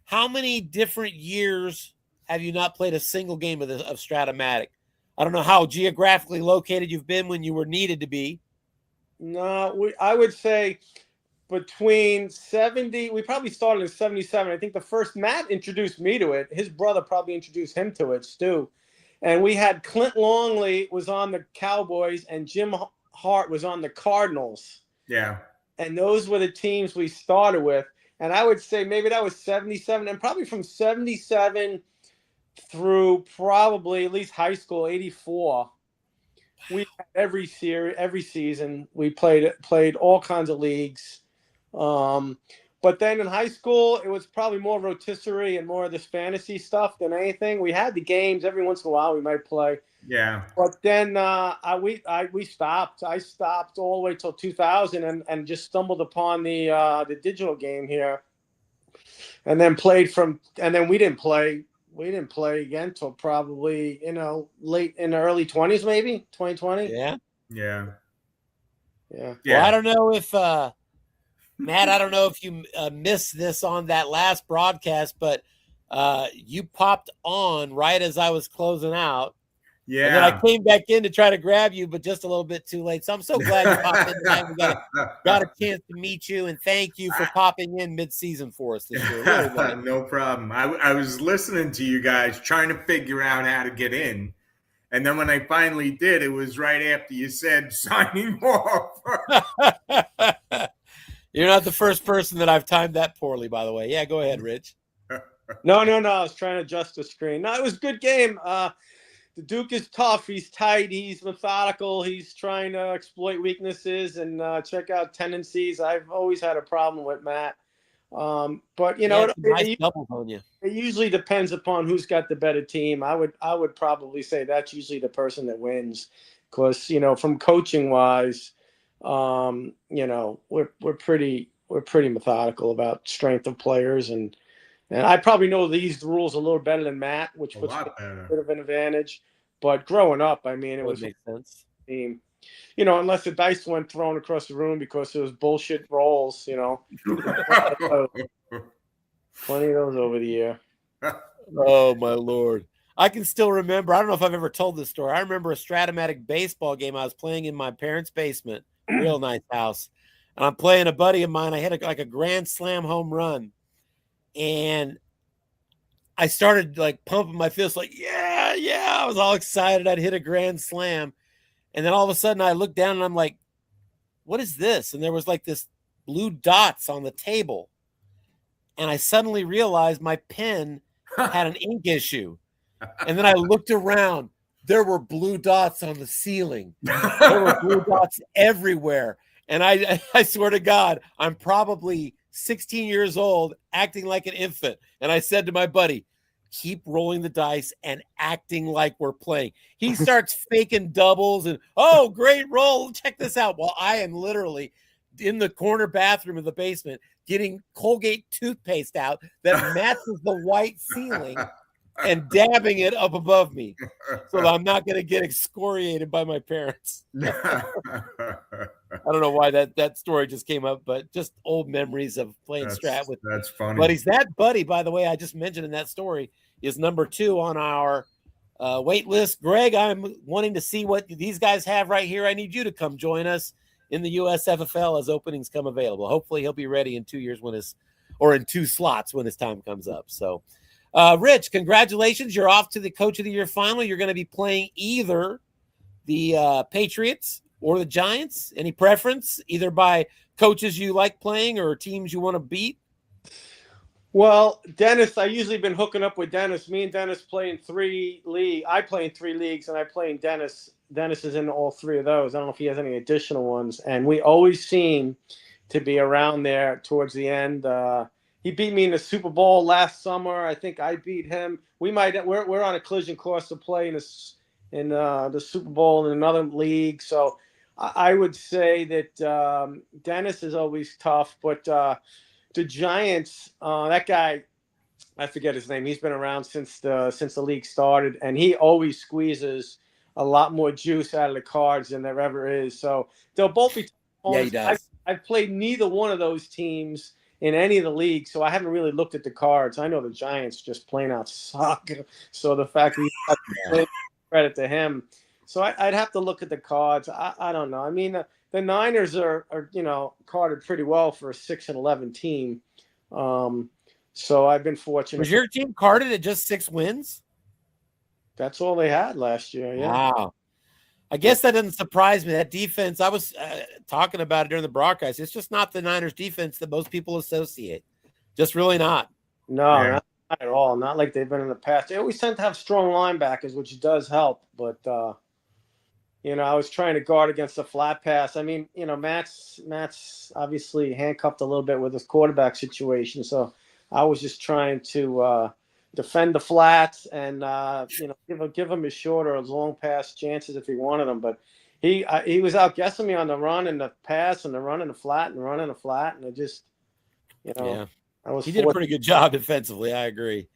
how many different years have you not played a single game of Stratomatic? I don't know how geographically located you've been when you were needed to be. No, I would say between 70, we probably started in 77. I think the first Matt introduced me to it. His brother probably introduced him to it, Stu. And we had Clint Longley was on the Cowboys and Jim Hart was on the Cardinals. Yeah. And those were the teams we started with. And I would say maybe that was 77. And probably from 77 through probably at least high school, 84. We every season we played all kinds of leagues. But then in high school, it was probably more rotisserie and more of this fantasy stuff than anything. We had the games every once in a while we might play. Yeah. But then we stopped. I stopped all the way till 2000 and just stumbled upon the digital game here, and then we didn't play. We didn't play again till probably, late in the early 20s, maybe 2020. Yeah. Well, I don't know if Matt, I don't know if you missed this on that last broadcast, but you popped on right as I was closing out. Yeah. And then I came back in to try to grab you, but just a little bit too late. So I'm so glad you popped in tonight. We got a chance to meet you, and thank you for popping in mid-season for us this year. Really, no problem. I was listening to you guys trying to figure out how to get in, And then when I finally did, it was right after you said signing off. You're not the first person that I've timed that poorly, by the way. Yeah, go ahead, Rich. No. I was trying to adjust the screen. No, it was a good game. The Duke is tough. He's tight. He's methodical. He's trying to exploit weaknesses and check out tendencies. I've always had a problem with Matt. But nice doubles on you. It usually depends upon who's got the better team. I would probably say that's usually the person that wins, because from coaching wise, we're pretty methodical about strength of players, and I probably know these rules a little better than Matt, which puts a bit of an advantage. But growing up, I mean, it was make sense. Team. Unless the dice went thrown across the room because it was bullshit rolls, Plenty of those over the year. Oh, my Lord. I can still remember. I don't know if I've ever told this story. I remember a Stratomatic baseball game I was playing in my parents' basement. Real nice house. And I'm playing a buddy of mine. I hit a grand slam home run. And I started pumping my fist yeah. I was all excited. I'd hit a grand slam. And then all of a sudden I looked down and I'm like, what is this? And there was this blue dots on the table. And I suddenly realized my pen had an ink issue. And then I looked around. There were blue dots on the ceiling. There were blue dots everywhere. And I swear to God, I'm probably 16 years old, acting like an infant. And I said to my buddy, keep rolling the dice and acting like we're playing. He starts faking doubles and, oh, great roll. Check this out. Well, I am literally in the corner bathroom of the basement getting Colgate toothpaste out that matches the white ceiling and dabbing it up above me so that I'm not going to get excoriated by my parents. I don't know why that story just came up, but just old memories of playing Strat with. That's funny. Buddies. That buddy, by the way, I just mentioned in that story, is number 2 on our wait list. Greg, I'm wanting to see what these guys have right here. I need you to come join us in the USFFL as openings come available. Hopefully he'll be ready in 2 years or in 2 slots when his time comes up. So, Rich, congratulations. You're off to the Coach of the Year final. You're going to be playing either the Patriots or the Giants. Any preference, either by coaches you like playing or teams you want to beat? Well, Dennis, I usually been hooking up with Dennis. Me and Dennis play in 3 leagues. I play in 3 leagues, and I play in Dennis. Dennis is in all 3 of those. I don't know if he has any additional ones. And we always seem to be around there towards the end. He beat me in the Super Bowl last summer. I think I beat him. We're on a collision course to play in the Super Bowl in another league. So I would say that Dennis is always tough, but the Giants, that guy, I forget his name. He's been around since the league started, and he always squeezes a lot more juice out of the cards than there ever is. So they'll both be. Yeah, he does. I've played neither one of those teams in any of the leagues, so I haven't really looked at the cards. I know the Giants just plain out suck. So the fact that he's credit to him. So I'd have to look at the cards. I don't know. I mean, the Niners are carded pretty well for a 6-11 team. So I've been fortunate. Was your team carded at just 6 wins? That's all they had last year. Yeah. Wow. I guess that doesn't surprise me. That defense, I was talking about it during the broadcast. It's just not the Niners defense that most people associate. Just really not. No, not at all. Not like they've been in the past. They always tend to have strong linebackers, which does help. But, I was trying to guard against the flat pass. I mean, Matt's obviously handcuffed a little bit with his quarterback situation. So I was just trying to defend the flats and give him his short or his long pass chances if he wanted them. But he was outguessing me on the run and the pass and the run and the flat and the run and the flat, and it just he did a pretty good job defensively. I agree.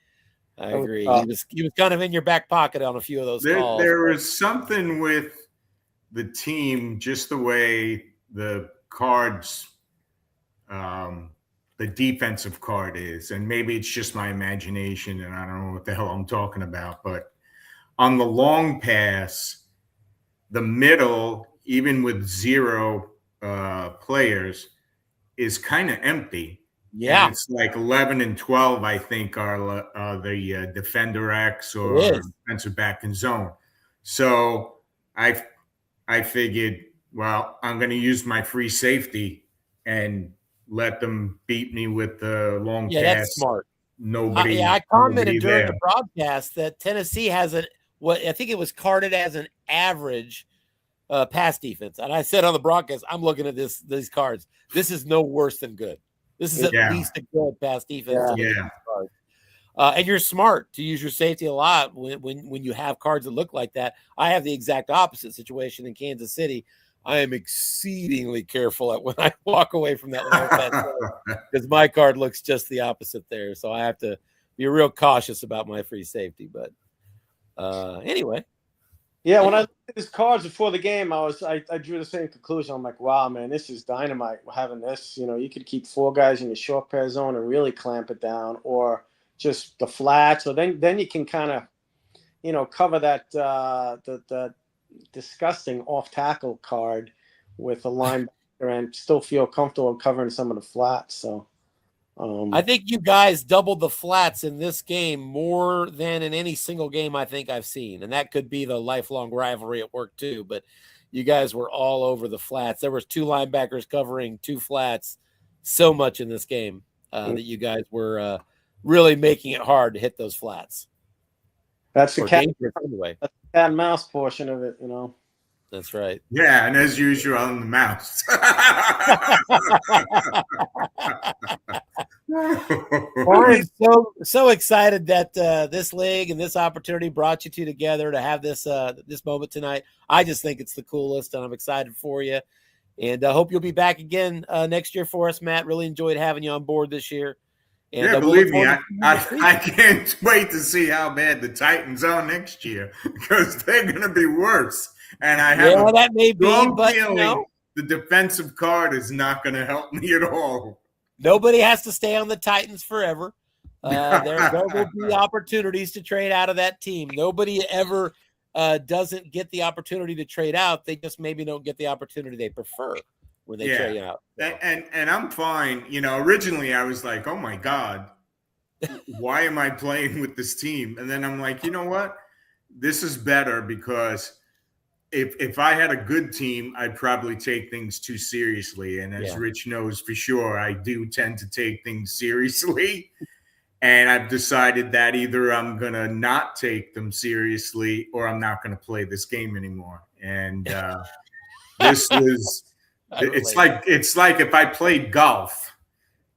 He was kind of in your back pocket on a few of those calls. There was something with the team, just the way the cards. The defensive card is, and maybe it's just my imagination and I don't know what the hell I'm talking about, but on the long pass, the middle, even with 0 players, is kind of empty. Yeah. And it's like 11 and 12, I think, are the defender X or defensive back in zone. So I figured, well, I'm going to use my free safety and let them beat me with the long Yeah, that's pass. smart. Nobody I commented during there. the broadcast that Tennessee has what I think it was carded as an average pass defense, and I said on the broadcast, I'm looking at these cards. This is no worse than good. This is at least a good pass defense to look at these cards. And you're smart to use your safety a lot when you have cards that look like that. I have the exact opposite situation in Kansas City. I am exceedingly careful when I walk away from that long pass because my card looks just the opposite there. So I have to be real cautious about my free safety. But anyway. Yeah, when I looked at his cards before the game, I drew the same conclusion. I'm like, wow, man, this is dynamite. Having this, you could keep 4 guys in your short pair zone and really clamp it down, or just the flats. So then you can kind of, cover that the disgusting off tackle card with a linebacker and still feel comfortable covering some of the flats. So. I think you guys doubled the flats in this game more than in any single game I think I've seen. And that could be the lifelong rivalry at work too. But you guys were all over the flats. There was 2 linebackers covering 2 flats so much in this game that you guys were really making it hard to hit those flats. That's the cat anyway. That's the cat and mouse portion of it, That's right. Yeah, and as usual, I'm the mouse. I'm so excited that this league and this opportunity brought you two together to have this moment tonight. I just think it's the coolest, and I'm excited for you. And I hope you'll be back again next year for us, Matt. Really enjoyed having you on board this year. And, yeah, believe me, I can't wait to see how bad the Titans are next year because they're going to be worse. And I have that may be, but feeling the defensive card is not going to help me at all. Nobody has to stay on the Titans forever. There will be opportunities to trade out of that team. Nobody ever doesn't get the opportunity to trade out. They just maybe don't get the opportunity they prefer when they trade out. So. And I'm fine. Originally I was like, oh my God, why am I playing with this team? And then I'm like, you know what? This is better because if I had a good team, I'd probably take things too seriously. And as Rich knows for sure, I do tend to take things seriously. And I've decided that either I'm going to not take them seriously or I'm not going to play this game anymore. And this was it's like if I played golf,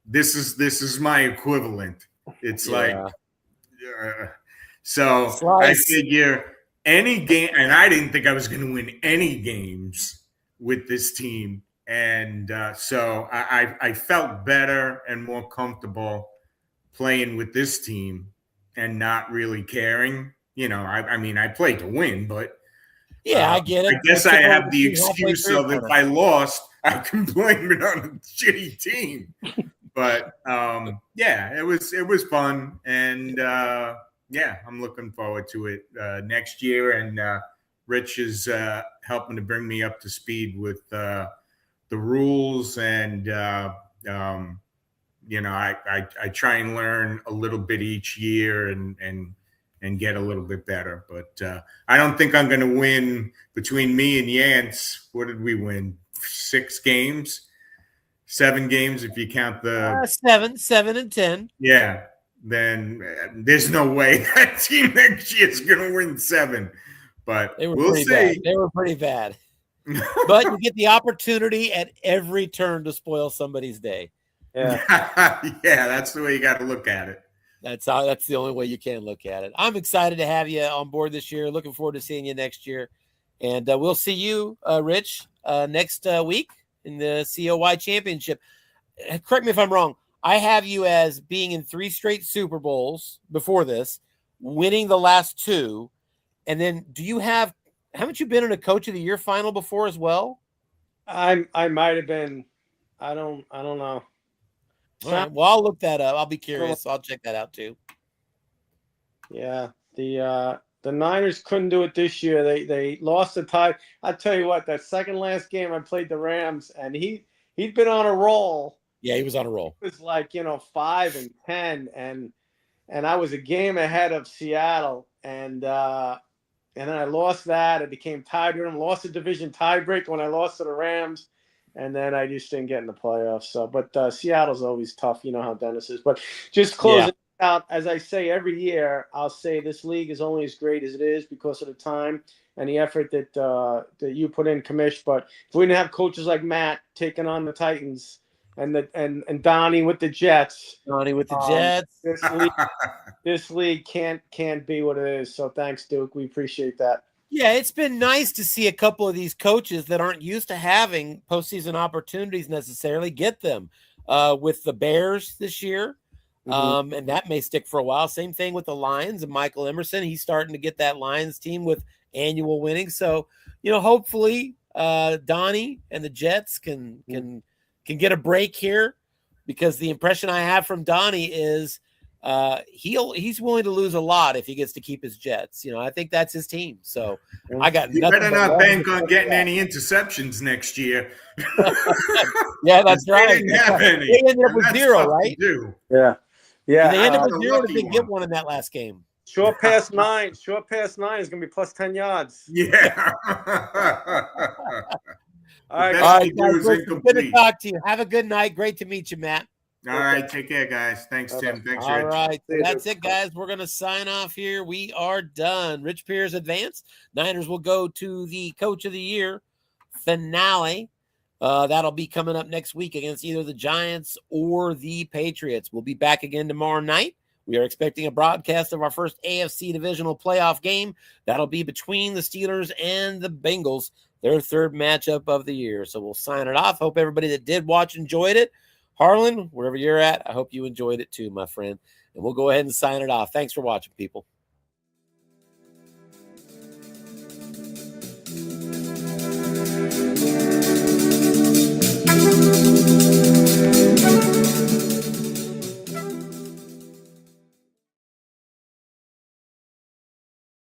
this is my equivalent. It's so I figure any game, and I didn't think I was going to win any games with this team. And so I felt better and more comfortable playing with this team and not really caring. I mean, I played to win, but I get it. I guess I have the excuse of if I lost, I can blame it on a shitty team. But it was fun, and I'm looking forward to it next year. And Rich is helping to bring me up to speed with the rules, and I try and learn a little bit each year and get a little bit better. But I don't think I'm going to win between me and Yance. What did we win? 6 games? 7 games if you count the 7 and 10. Yeah, then there's no way that team next year is going to win 7. But we'll see. Bad. They were pretty bad. But you get the opportunity at every turn to spoil somebody's day. Yeah, that's the way you got to look at it. That's the only way you can look at it. I'm excited to have you on board this year. Looking forward to seeing you next year. And we'll see you, Rich, next week in the COY championship. Correct me if I'm wrong. I have you as being in 3 straight Super Bowls before this, winning the last 2. And then haven't you been in a Coach of the Year final before as well? I might have been. I don't know. All right. Well, I'll look that up. I'll be curious. I'll check that out too. Yeah. The Niners couldn't do it this year. They lost the tie. I tell you what, that second last game I played the Rams, and he'd been on a roll. Yeah, he was on a roll. It was like 5 and 10, and I was a game ahead of Seattle, and And then I lost that. I became tied with them. Lost the division tiebreak when I lost to the Rams. And then I just didn't get in the playoffs. So, but Seattle's always tough. You know how Dennis is. But just closing out, as I say every year, I'll say this league is only as great as it is because of the time and the effort that you put in, Commish. But if we didn't have coaches like Matt taking on the Titans and Donnie with the Jets, this league can't be what it is. So thanks, Duke. We appreciate that. Yeah, it's been nice to see a couple of these coaches that aren't used to having postseason opportunities necessarily get them with the Bears this year. And that may stick for a while. Same thing with the Lions and Michael Emerson. He's starting to get that Lions team with annual winning. So, hopefully Donnie and the Jets can get a break here, because the impression I have from Donnie is he's willing to lose a lot if he gets to keep his Jets. I think that's his team. So I got you better not bank on getting any interceptions next year. Yeah, that's right. They didn't have any. They ended up with 0, right? Yeah. Did they end up with 0? Did they get one in that last game? Short past 9. Short past 9 is going to be plus 10 yards. Yeah. All right, guys, good to talk to you. Have a good night. Great to meet you, Matt. All right, take care, guys. Thanks, Tim. Thanks, Rich. All right, so that's it, guys. We're going to sign off here. We are done. Rich Pierce advanced. Niners will go to the Coach of the Year finale. That'll be coming up next week against either the Giants or the Patriots. We'll be back again tomorrow night. We are expecting a broadcast of our first AFC divisional playoff game. That'll be between the Steelers and the Bengals, their third matchup of the year. So we'll sign it off. Hope everybody that did watch enjoyed it. Harlan, wherever you're at, I hope you enjoyed it too, my friend. And we'll go ahead and sign it off. Thanks for watching, people.